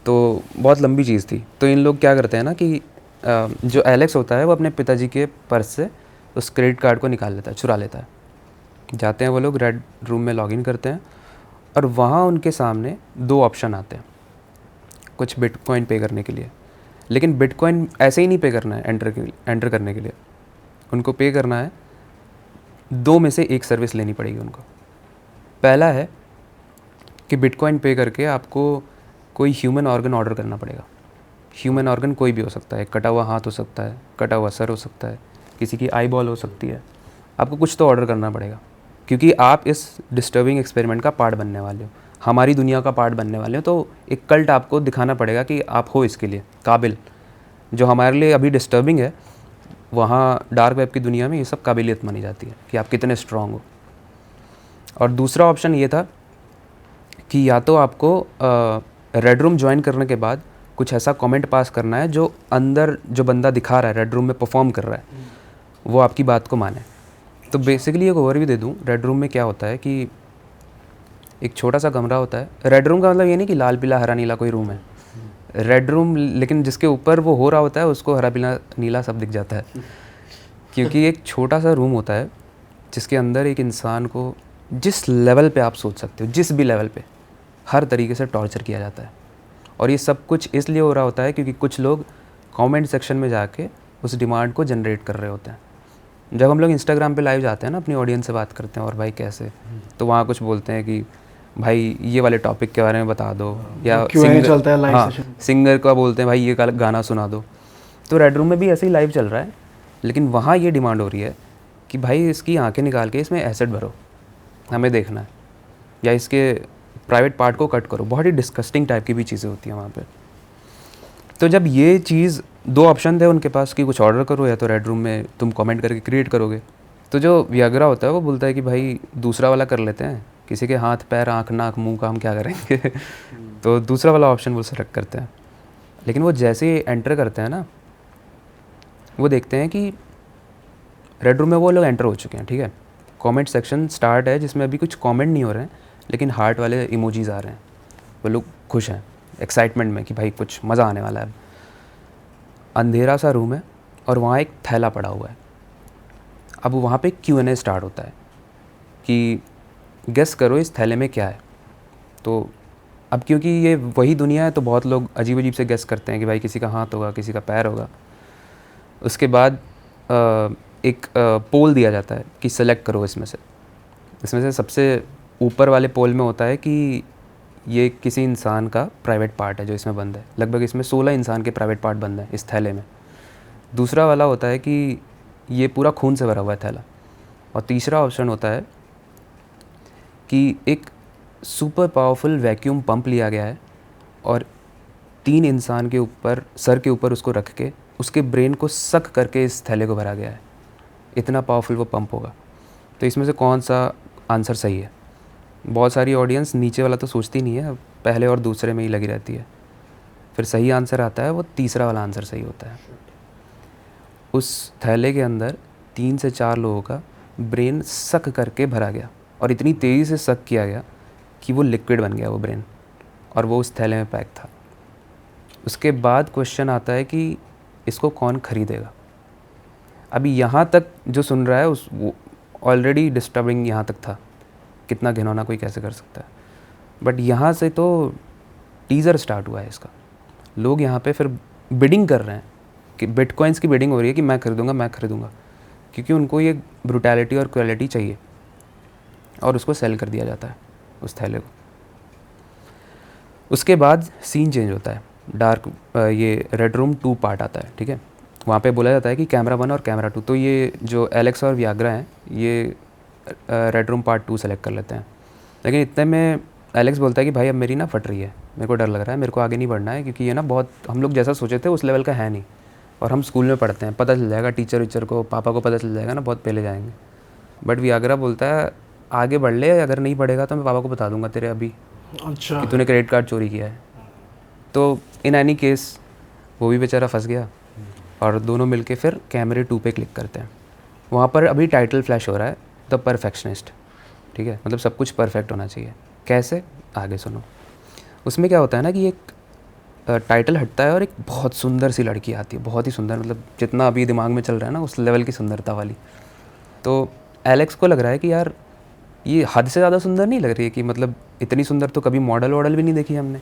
तो बहुत लंबी चीज़ थी। तो इन लोग क्या करते हैं ना कि जो एलेक्स होता है वो अपने पिताजी के पर्स से उस क्रेडिट कार्ड को निकाल लेता है, चुरा लेता है। जाते हैं वो लोग, रेड रूम में लॉगिन करते हैं, और वहाँ उनके सामने दो ऑप्शन आते हैं कुछ बिटकॉइन पे करने के लिए। लेकिन बिटकॉइन ऐसे ही नहीं पे करना है एंटर करने के लिए, उनको पे करना है, दो में से एक सर्विस लेनी पड़ेगी उनको। पहला है कि बिटकॉइन पे करके आपको कोई ह्यूमन ऑर्गन ऑर्डर करना पड़ेगा। ह्यूमन ऑर्गन कोई भी हो सकता है, कटा हुआ हाथ हो सकता है, कटा हुआ सर हो सकता है, किसी की आई बॉल हो सकती है। आपको कुछ तो ऑर्डर करना पड़ेगा, क्योंकि आप इस डिस्टर्बिंग एक्सपेरिमेंट का पार्ट बनने वाले हो, हमारी दुनिया का पार्ट बनने वाले हो। तो एक कल्ट आपको दिखाना पड़ेगा कि आप हो इसके लिए काबिल। जो हमारे लिए अभी डिस्टर्बिंग है, वहाँ डार्क वेब की दुनिया में ये सब काबिलियत मानी जाती है कि आप कितने स्ट्रॉन्ग हो। और दूसरा ऑप्शन ये था कि या तो आपको रेड रूम ज्वाइन करने के बाद कुछ ऐसा कमेंट पास करना है जो अंदर जो बंदा दिखा रहा है, रेड रूम में परफॉर्म कर रहा है, वो आपकी बात को माने। तो बेसिकली एक ओवरव्यू दे दूँ, रेड रूम में क्या होता है कि एक छोटा सा कमरा होता है। रेड रूम का मतलब ये नहीं कि लाल पीला हरा नीला कोई रूम है, रेड रूम, लेकिन जिसके ऊपर वो हो रहा होता है उसको हरा पीला नीला सब दिख जाता है, क्योंकि एक छोटा सा रूम होता है जिसके अंदर एक इंसान को जिस लेवल पे आप सोच सकते हो, जिस भी लेवल पे हर तरीके से टॉर्चर किया जाता है। और ये सब कुछ इसलिए हो रहा होता है क्योंकि कुछ लोग कमेंट सेक्शन में जाके उस डिमांड को जनरेट कर रहे होते हैं। जब हम लोग इंस्टाग्राम पे लाइव जाते हैं ना, अपनी ऑडियंस से बात करते हैं और भाई कैसे, तो वहाँ कुछ बोलते हैं कि भाई ये वाले टॉपिक के बारे में बता दो, या Q&A चलता है, live session। सिंगर का बोलते हैं भाई ये गाना सुना दो। तो रेड रूम में भी ऐसे ही लाइव चल रहा है, लेकिन वहाँ ये डिमांड हो रही है कि भाई इसकी आंखें निकाल के इसमें एसिड भरो, हमें देखना है, या इसके प्राइवेट पार्ट को कट करो। बहुत ही डिस्कस्टिंग टाइप की भी चीज़ें होती हैं वहाँ पे। तो जब ये चीज़, दो ऑप्शन थे उनके पास कि कुछ ऑर्डर करो या तो रेड रूम में तुम कमेंट करके क्रिएट करोगे। तो जो वियाग्रा होता है वो बोलता है कि भाई दूसरा वाला कर लेते हैं, किसी के हाथ पैर आँख नाक मुंह का हम क्या करेंगे तो दूसरा वाला ऑप्शन वो सेलेक्ट करते हैं। लेकिन वो जैसे ही एंटर करते हैं ना, वो देखते हैं कि रेड रूम में वो लोग एंटर हो चुके हैं, ठीक है। कमेंट सेक्शन स्टार्ट है जिसमें अभी कुछ कमेंट नहीं हो रहे हैं, लेकिन हार्ट वाले इमोजीज आ रहे हैं। वो लोग खुश हैं, एक्साइटमेंट में कि भाई कुछ मज़ा आने वाला है। अंधेरा सा रूम है और वहाँ एक थैला पड़ा हुआ है। अब वहाँ पे Q&A स्टार्ट होता है कि गेस करो इस थैले में क्या है। तो अब क्योंकि ये वही दुनिया है तो बहुत लोग अजीब अजीब से गेस करते हैं कि भाई किसी का हाथ होगा, किसी का पैर होगा। उसके बाद एक पोल दिया जाता है कि सेलेक्ट करो इसमें से सबसे ऊपर वाले पोल में होता है कि ये किसी इंसान का प्राइवेट पार्ट है जो इसमें बंद है। लगभग इसमें 16 इंसान के प्राइवेट पार्ट बंद हैं इस थैले में। दूसरा वाला होता है कि ये पूरा खून से भरा हुआ है थैला। और तीसरा ऑप्शन होता है कि एक सुपर पावरफुल वैक्यूम पंप लिया गया है और 3 इंसान के ऊपर, सर के ऊपर उसको रख के उसके ब्रेन को सक करके इस थैले को भरा गया है। इतना पावरफुल वो पंप होगा। तो इसमें से कौन सा आंसर सही है? बहुत सारी ऑडियंस नीचे वाला तो सोचती नहीं है, पहले और दूसरे में ही लगी रहती है। फिर सही आंसर आता है, वो तीसरा वाला आंसर सही होता है। उस थैले के अंदर 3 से 4 लोगों का ब्रेन सक करके भरा गया और इतनी तेज़ी से सक किया गया कि वो लिक्विड बन गया वो ब्रेन, और वो उस थैले में पैक था। उसके बाद क्वेश्चन आता है कि इसको कौन ख़रीदेगा। अभी यहाँ तक जो सुन रहा है उस वो ऑलरेडी डिस्टर्बिंग यहाँ तक था, कितना घिनौना कोई कैसे कर सकता है। बट यहाँ से तो टीज़र स्टार्ट हुआ है इसका। लोग यहाँ पे फिर बिडिंग कर रहे हैं कि बिटकॉइंस की बिडिंग हो रही है कि मैं खरीदूँगा, क्योंकि उनको ये ब्रूटैलिटी और क्वालिटी चाहिए, और उसको सेल कर दिया जाता है उस थैले को। उसके बाद सीन चेंज होता है, डार्क ये रेड रूम 2 पार्ट आता है, ठीक है। वहाँ पे बोला जाता है कि कैमरा 1 और कैमरा 2। तो ये जो एलेक्स और वियाग्रा हैं ये रेड रूम पार्ट 2 सेलेक्ट कर लेते हैं। लेकिन इतने में एलेक्स बोलता है कि भाई अब मेरी ना फट रही है, मेरे को डर लग रहा है, मेरे को आगे नहीं बढ़ना है, क्योंकि ये ना बहुत हम लोग जैसा सोचे थे उस लेवल का है नहीं, और हम स्कूल में पढ़ते हैं, पता चल जाएगा टीचर वीचर को, पापा को पता चल जाएगा ना, बहुत पहले जाएंगे। बट वियाग्रा बोलता है आगे बढ़ ले, अगर नहीं बढ़ेगा तो मैं पापा को बता दूंगा तेरे अभी अच्छा, कि तूने क्रेडिट कार्ड चोरी किया है। तो इन एनी केस वो भी बेचारा फंस गया, और दोनों मिलके फिर कैमरे 2 पे क्लिक करते हैं। वहाँ पर अभी टाइटल फ्लैश हो रहा है, द परफेक्शनिस्ट, ठीक है, मतलब सब कुछ परफेक्ट होना चाहिए। कैसे, आगे सुनो। उसमें क्या होता है ना कि एक टाइटल हटता है और एक बहुत सुंदर सी लड़की आती है, बहुत ही सुंदर, मतलब जितना अभी दिमाग में चल रहा है ना उस लेवल की सुंदरता वाली। तो एलेक्स को लग रहा है कि यार ये हद से ज़्यादा सुंदर नहीं लग रही है, कि मतलब इतनी सुंदर तो कभी मॉडल वॉडल भी नहीं देखी हमने।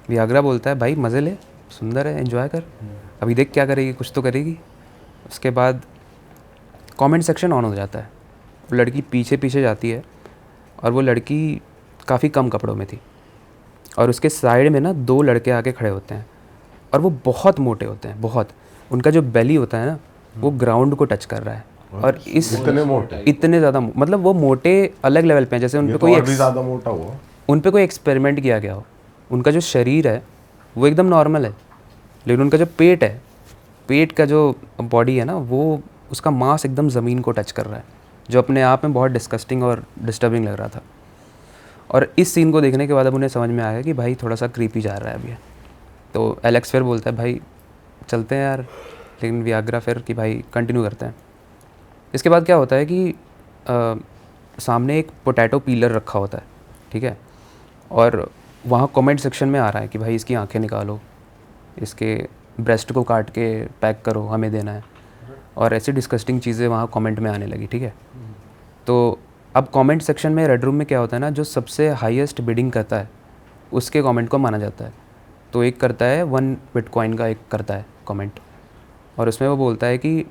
वियाग्रा बोलता है भाई मज़े ले, सुंदर है, एंजॉय कर, अभी देख क्या करेगी, कुछ तो करेगी। उसके बाद कमेंट सेक्शन ऑन हो जाता है। वो लड़की पीछे पीछे जाती है, और वो लड़की काफ़ी कम कपड़ों में थी, और उसके साइड में ना 2 लड़के आके खड़े होते हैं, और वो बहुत मोटे होते हैं, बहुत। उनका जो बेली होता है ना वो ग्राउंड को टच कर रहा है, और इस इतने ज़्यादा, मतलब वो मोटे अलग लेवल पे हैं, जैसे उन पे कोई ज़्यादा मोटा हुआ, उन पे कोई एक्सपेरिमेंट किया गया हो। उनका जो शरीर है वो एकदम नॉर्मल है, लेकिन उनका जो पेट है, पेट का जो बॉडी है ना, वो उसका मांस एकदम ज़मीन को टच कर रहा है, जो अपने आप में बहुत डिस्कस्टिंग और डिस्टर्बिंग लग रहा था। और इस सीन को देखने के बाद अब उन्हें समझ में आया कि भाई थोड़ा सा क्रीपी जा रहा है अभी। तो एलेक्स फिर बोलता है भाई चलते हैं यार, लेकिन वियाग्रा फिर कि भाई कंटिन्यू करते हैं। इसके बाद क्या होता है कि सामने एक पोटैटो पीलर रखा होता है, ठीक है, और वहाँ कमेंट सेक्शन में आ रहा है कि भाई इसकी आंखें निकालो, इसके ब्रेस्ट को काट के पैक करो, हमें देना है, और ऐसी डिस्कस्टिंग चीज़ें वहाँ कमेंट में आने लगी, ठीक है। तो अब कमेंट सेक्शन में रेड रूम में क्या होता है ना, जो सबसे हाईएस्ट बिडिंग करता है उसके कमेंट को माना जाता है। तो एक करता है 1 बिटकॉइन का, एक करता है कमेंट, और उसमें वो बोलता है कि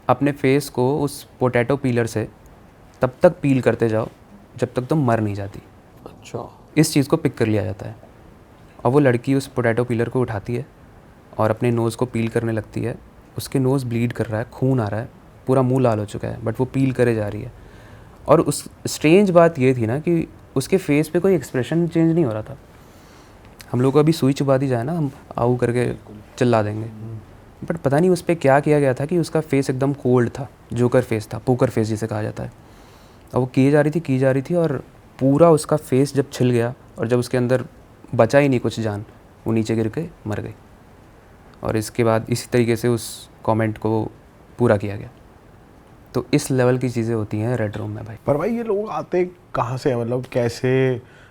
अपने फेस को उस पोटैटो पीलर से तब तक पील करते जाओ जब तक तुम मर नहीं जाती। अच्छा। इस चीज़ को पिक कर लिया जाता है। और वो लड़की उस पोटैटो पीलर को उठाती है और अपने नोज़ को पील करने लगती है। उसके नोज़ ब्लीड कर रहा है, खून आ रहा है, पूरा मुंह लाल हो चुका है, बट वो पील करे जा रही है। और उस स्ट्रेंज बात ये थी ना कि उसके फेस पे कोई एक्सप्रेशन चेंज नहीं हो रहा था। हम लोग को अभी सुई चुबा दी जाए ना, हम आऊ करके चिल्ला देंगे, बट पता नहीं उस पर क्या किया गया था कि उसका फेस एकदम कोल्ड था, जोकर फेस था, पोकर फेस जिसे कहा जाता है। और वो की जा रही थी और पूरा उसका फेस जब छिल गया और जब उसके अंदर बचा ही नहीं कुछ जान, वो नीचे गिर के मर गई। और इसके बाद इसी तरीके से उस कमेंट को पूरा किया गया। तो इस लेवल की चीज़ें होती हैं रेड रूम में भाई। पर भाई ये लोग आते कहाँ से हैं, मतलब कैसे,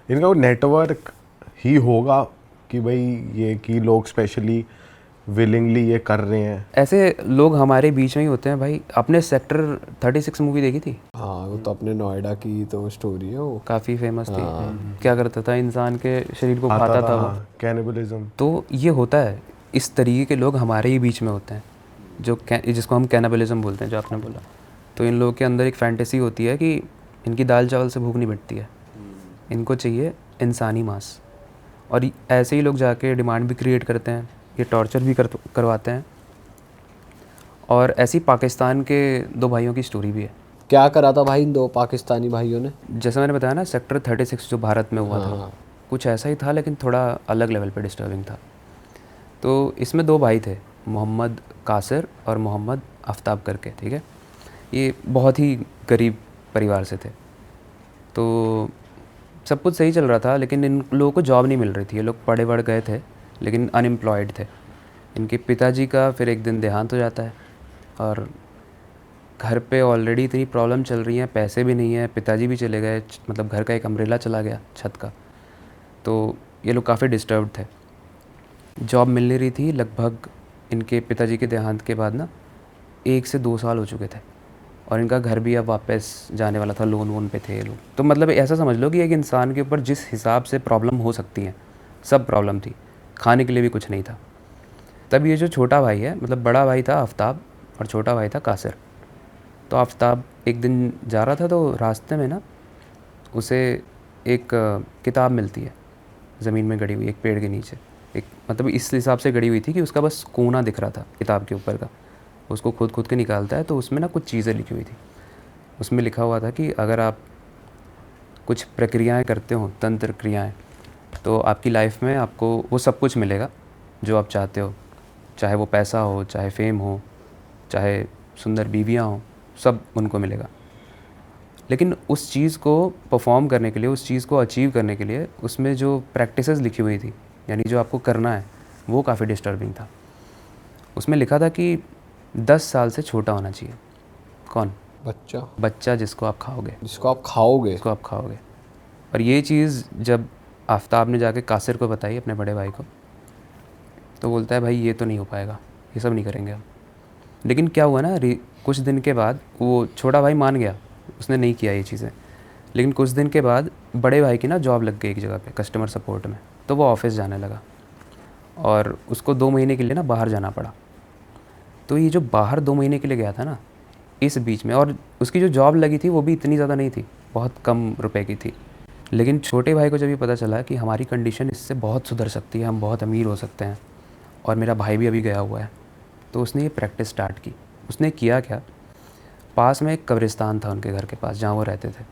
इनका कोई नेटवर्क ही होगा कि भाई ये कि लोग स्पेशली विलिंगली ये कर रहे हैं? ऐसे लोग हमारे बीच में ही होते हैं भाई। आपने सेक्टर 36 मूवी देखी थी? हाँ, वो तो अपने नोएडा की तो स्टोरी है वो। काफ़ी फेमस थी। क्या करता था, इंसान के शरीर को खाता था वो। कैनिबलिज्म। तो ये होता है, इस तरीके के लोग हमारे ही बीच में होते हैं, जो जिसको हम कैनिबलिज्म बोलते हैं, जो आपने बोला। तो इन लोगों के अंदर एक फैंटेसी होती है कि इनकी दाल चावल से भूख नहीं मिटती है, इनको चाहिए इंसानी मांस। और ऐसे ही लोग जाके डिमांड भी क्रिएट करते हैं, ये टॉर्चर भी करवाते हैं। और ऐसी पाकिस्तान के 2 भाइयों की स्टोरी भी है। क्या करा था भाई इन 2 पाकिस्तानी भाइयों ने? जैसे मैंने बताया ना, सेक्टर 36 जो भारत में हुआ था, कुछ ऐसा ही था, लेकिन थोड़ा अलग लेवल पे डिस्टर्बिंग था। तो इसमें 2 भाई थे, मोहम्मद कासिर और मोहम्मद आफ्ताब करके, ठीक है। ये बहुत ही गरीब परिवार से थे। तो सब कुछ सही चल रहा था, लेकिन इन लोगों को जॉब नहीं मिल रही थी। ये लोग पढ़े बढ़ गए थे लेकिन अनएम्प्लॉयड थे। इनके पिताजी का फिर एक दिन देहांत हो जाता है और घर पे ऑलरेडी इतनी प्रॉब्लम चल रही है, पैसे भी नहीं है, पिताजी भी चले गए, मतलब घर का एक अम्ब्रेला चला गया छत का। तो ये लोग काफ़ी डिस्टर्ब्ड थे। जॉब मिल नहीं रही थी। लगभग इनके पिताजी के देहांत के बाद ना 1 से 2 साल हो चुके थे और इनका घर भी अब वापस जाने वाला था, लोन वोन पे थे ये लोग। तो मतलब ऐसा समझ लो कि एक इंसान के ऊपर जिस हिसाब से प्रॉब्लम हो सकती है, सब प्रॉब्लम थी, खाने के लिए भी कुछ नहीं था। तब ये जो छोटा भाई है, मतलब बड़ा भाई था आफ्ताब और छोटा भाई था कासिर। तो आफ्ताब एक दिन जा रहा था तो रास्ते में ना उसे एक किताब मिलती है ज़मीन में गड़ी हुई, एक पेड़ के नीचे। एक मतलब इस हिसाब से गड़ी हुई थी कि उसका बस कोना दिख रहा था किताब के ऊपर का। उसको खुद के निकालता है तो उसमें ना कुछ चीज़ें लिखी हुई थी। उसमें लिखा हुआ था कि अगर आप कुछ प्रक्रियाएं करते हो, तंत्र क्रियाएं, तो आपकी लाइफ में आपको वो सब कुछ मिलेगा जो आप चाहते हो, चाहे वो पैसा हो, चाहे फेम हो, चाहे सुंदर बीवियां हो, सब उनको मिलेगा। लेकिन उस चीज़ को परफॉर्म करने के लिए, उस चीज़ को अचीव करने के लिए उसमें जो प्रैक्टिसेस लिखी हुई थी, यानी जो आपको करना है, वो काफ़ी डिस्टर्बिंग था। उसमें लिखा था कि 10 साल से छोटा होना चाहिए। कौन? बच्चा जिसको आप खाओगे, जिसको आप खाओगे। और ये चीज़ जब आफ्ताब ने जाके कासिर को बताई, अपने बड़े भाई को, तो बोलता है भाई ये तो नहीं हो पाएगा, ये सब नहीं करेंगे हम। लेकिन क्या हुआ ना, कुछ दिन के बाद वो छोटा भाई मान गया, उसने नहीं किया ये चीज़ें। लेकिन कुछ दिन के बाद बड़े भाई की ना जॉब लग गई एक जगह पे कस्टमर सपोर्ट में। तो वो ऑफिस जाने लगा और उसको 2 महीने के लिए ना बाहर जाना पड़ा। तो ये जो बाहर 2 महीने के लिए गया था ना, इस बीच में, और उसकी जो जॉब लगी थी वो भी इतनी ज़्यादा नहीं थी, बहुत कम रुपए की थी। लेकिन छोटे भाई को जब ये पता चला कि हमारी कंडीशन इससे बहुत सुधर सकती है, हम बहुत अमीर हो सकते हैं, और मेरा भाई भी अभी गया हुआ है, तो उसने ये प्रैक्टिस स्टार्ट की। उसने किया क्या, पास में एक कब्रिस्तान था उनके घर के पास जहाँ वो रहते थे।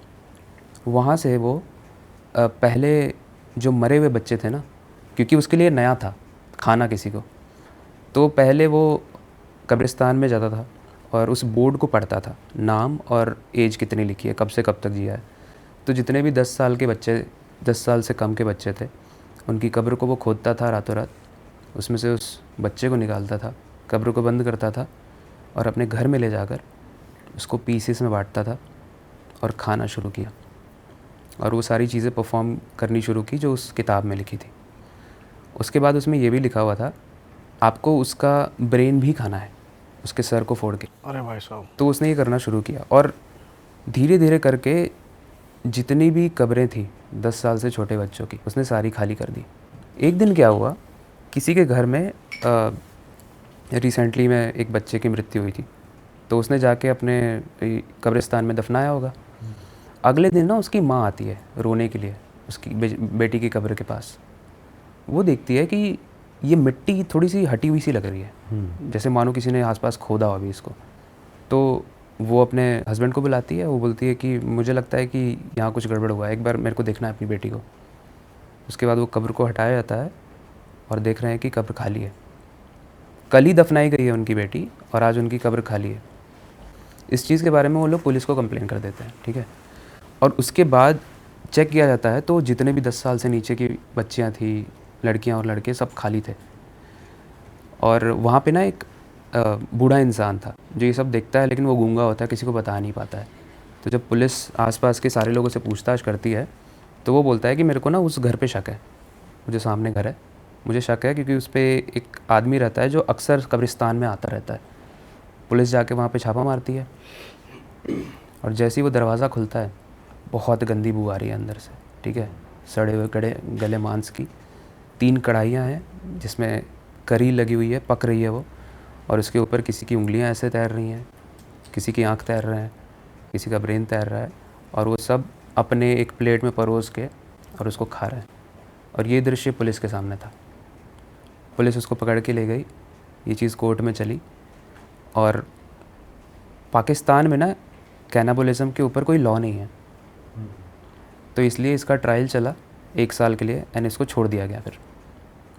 वहाँ से वो पहले जो मरे हुए बच्चे थे ना, क्योंकि उसके लिए नया था खाना किसी को, तो पहले वो कब्रिस्तान में जाता था और उस बोर्ड को पढ़ता था, नाम और एज कितनी लिखी है, कब से कब तक जिया है। तो जितने भी 10 साल के बच्चे, 10 साल से कम के बच्चे थे, उनकी कब्र को वो खोदता था रातों रात, उसमें से उस बच्चे को निकालता था, कब्र को बंद करता था और अपने घर में ले जाकर उसको पीसेस में बांटता था और खाना शुरू किया। और वो सारी चीज़ें परफॉर्म करनी शुरू की जो उस किताब में लिखी थी। उसके बाद उसमें ये भी लिखा हुआ था, आपको उसका ब्रेन भी खाना है, उसके सर को फोड़ के। अरे भाई साहब। तो उसने ये करना शुरू किया और धीरे धीरे करके जितनी भी कब्रें थी 10 साल से छोटे बच्चों की, उसने सारी खाली कर दी। एक दिन क्या हुआ, किसी के घर में रिसेंटली में एक बच्चे की मृत्यु हुई थी, तो उसने जाके अपने कब्रिस्तान में दफनाया होगा। अगले दिन ना उसकी माँ आती है रोने के लिए उसकी बेटी की कब्र के पास। वो देखती है कि ये मिट्टी थोड़ी सी हटी हुई सी लग रही है, जैसे मानो किसी ने आसपास खोदा हो अभी इसको। तो वो अपने हस्बैंड को बुलाती है, वो बोलती है कि मुझे लगता है कि यहाँ कुछ गड़बड़ हुआ है, एक बार मेरे को देखना है अपनी बेटी को। उसके बाद वो कब्र को हटाया जाता है और देख रहे हैं कि कब्र खाली है। कल ही दफनाई गई है उनकी बेटी और आज उनकी कब्र खाली है। इस चीज़ के बारे में वो लोग पुलिस को कंप्लेन कर देते हैं, ठीक है। और उसके बाद चेक किया जाता है तो जितने भी 10 साल से नीचे की बच्चियाँ थी, लड़कियाँ और लड़के, सब खाली थे। और वहाँ पे ना एक बूढ़ा इंसान था जो ये सब देखता है, लेकिन वो गूंगा होता है, किसी को बता नहीं पाता है। तो जब पुलिस आसपास के सारे लोगों से पूछताछ करती है तो वो बोलता है कि मेरे को ना उस घर पे शक है, मुझे सामने घर है, मुझे शक है क्योंकि उस पर एक आदमी रहता है जो अक्सर कब्रिस्तान में आता रहता है। पुलिस जाके वहाँ पे छापा मारती है और जैसे ही वो दरवाज़ा खुलता है बहुत गंदी बू आ रही है अंदर से, ठीक है। सड़े हुए गले मांस की 3 कढ़ाइयाँ हैं जिसमें करी लगी हुई है, पक रही है वो, और उसके ऊपर किसी की उंगलियां ऐसे तैर रही हैं, किसी की आंख तैर रहा है, किसी का ब्रेन तैर रहा है, और वो सब अपने एक प्लेट में परोस के और उसको खा रहे हैं। और ये दृश्य पुलिस के सामने था। पुलिस उसको पकड़ के ले गई, ये चीज़ कोर्ट में चली। और पाकिस्तान में ना कैनाबलिज्म के ऊपर कोई लॉ नहीं है, तो इसलिए इसका ट्रायल चला 1 साल के लिए एंड इसको छोड़ दिया गया। फिर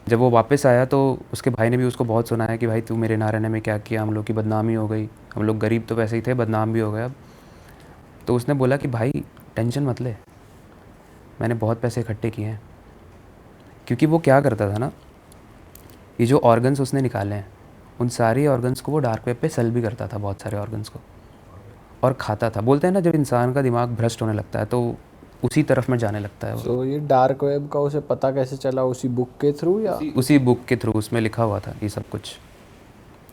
जब वो वापस आया तो उसके भाई ने भी उसको बहुत सुनाया कि भाई तू मेरे ना रहने में क्या किया, हम लोग की बदनामी हो गई, हम लोग गरीब तो वैसे ही थे, बदनाम भी हो गए अब। तो उसने बोला कि भाई टेंशन मत ले, मैंने बहुत पैसे इकट्ठे किए हैं। क्योंकि वो क्या करता था ना, ये जो ऑर्गन्स उसने निकाले हैं उन सारे ऑर्गन्स को वो डार्क वेब पे सेल भी करता था, बहुत सारे ऑर्गन्स को, और खाता था। बोलते हैं ना जब इंसान का दिमाग भ्रष्ट होने लगता है तो उसी तरफ में जाने लगता है वो। तो ये डार्क वेब का उसे पता कैसे चला, उसी बुक के थ्रू या? उसी बुक के थ्रू, उसमें लिखा हुआ था ये सब कुछ,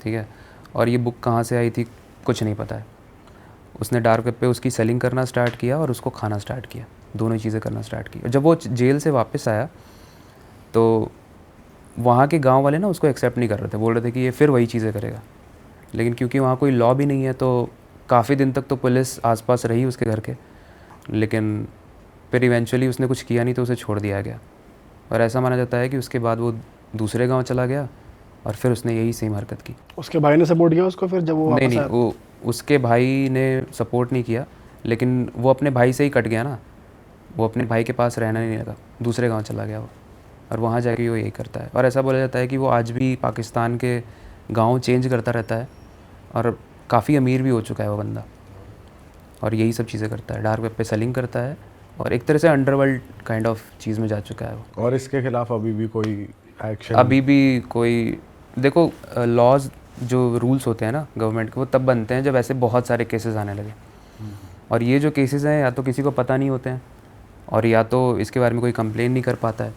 ठीक है। और ये बुक कहाँ से आई थी कुछ नहीं पता है। उसने डार्क वेब पे उसकी सेलिंग करना स्टार्ट किया और उसको खाना स्टार्ट किया, दोनों चीज़ें करना स्टार्ट की। जब वो जेल से वापस आया तो वहाँ के गांव वाले ना उसको एक्सेप्ट नहीं कर रहे थे, बोल रहे थे कि ये फिर वही चीज़ें करेगा। लेकिन क्योंकि वहाँ कोई लॉ भी नहीं है तो काफ़ी दिन तक तो पुलिस आसपास रही उसके घर के, लेकिन फिर इवेंचुअली उसने कुछ किया नहीं तो उसे छोड़ दिया गया। और ऐसा माना जाता है कि उसके बाद वो दूसरे गांव चला गया और फिर उसने यही सेम हरकत की। उसके भाई ने सपोर्ट किया उसको फिर जब वो वापस नहीं, आया? वो उसके भाई ने सपोर्ट नहीं किया, लेकिन वो अपने भाई से ही कट गया ना, वो अपने भाई के पास रहना नहीं लगा, दूसरे गांव चला गया वो, और वहाँ जाके वो यही करता है। और ऐसा बोला जाता है कि वो आज भी पाकिस्तान के गाँव चेंज करता रहता है और काफ़ी अमीर भी हो चुका है वो बंदा, और यही सब चीज़ें करता है, डार्क वेब पे सेलिंग करता है और एक तरह से अंडरवर्ल्ड काइंड ऑफ चीज़ में जा चुका है वो। और इसके खिलाफ अभी भी कोई एक्शन? अभी भी कोई, देखो लॉज जो रूल्स होते हैं ना गवर्नमेंट के, वो तब बनते हैं जब ऐसे बहुत सारे केसेस आने लगे। और ये जो केसेस हैं या तो किसी को पता नहीं होते हैं और या तो इसके बारे में कोई कंप्लेन नहीं कर पाता है।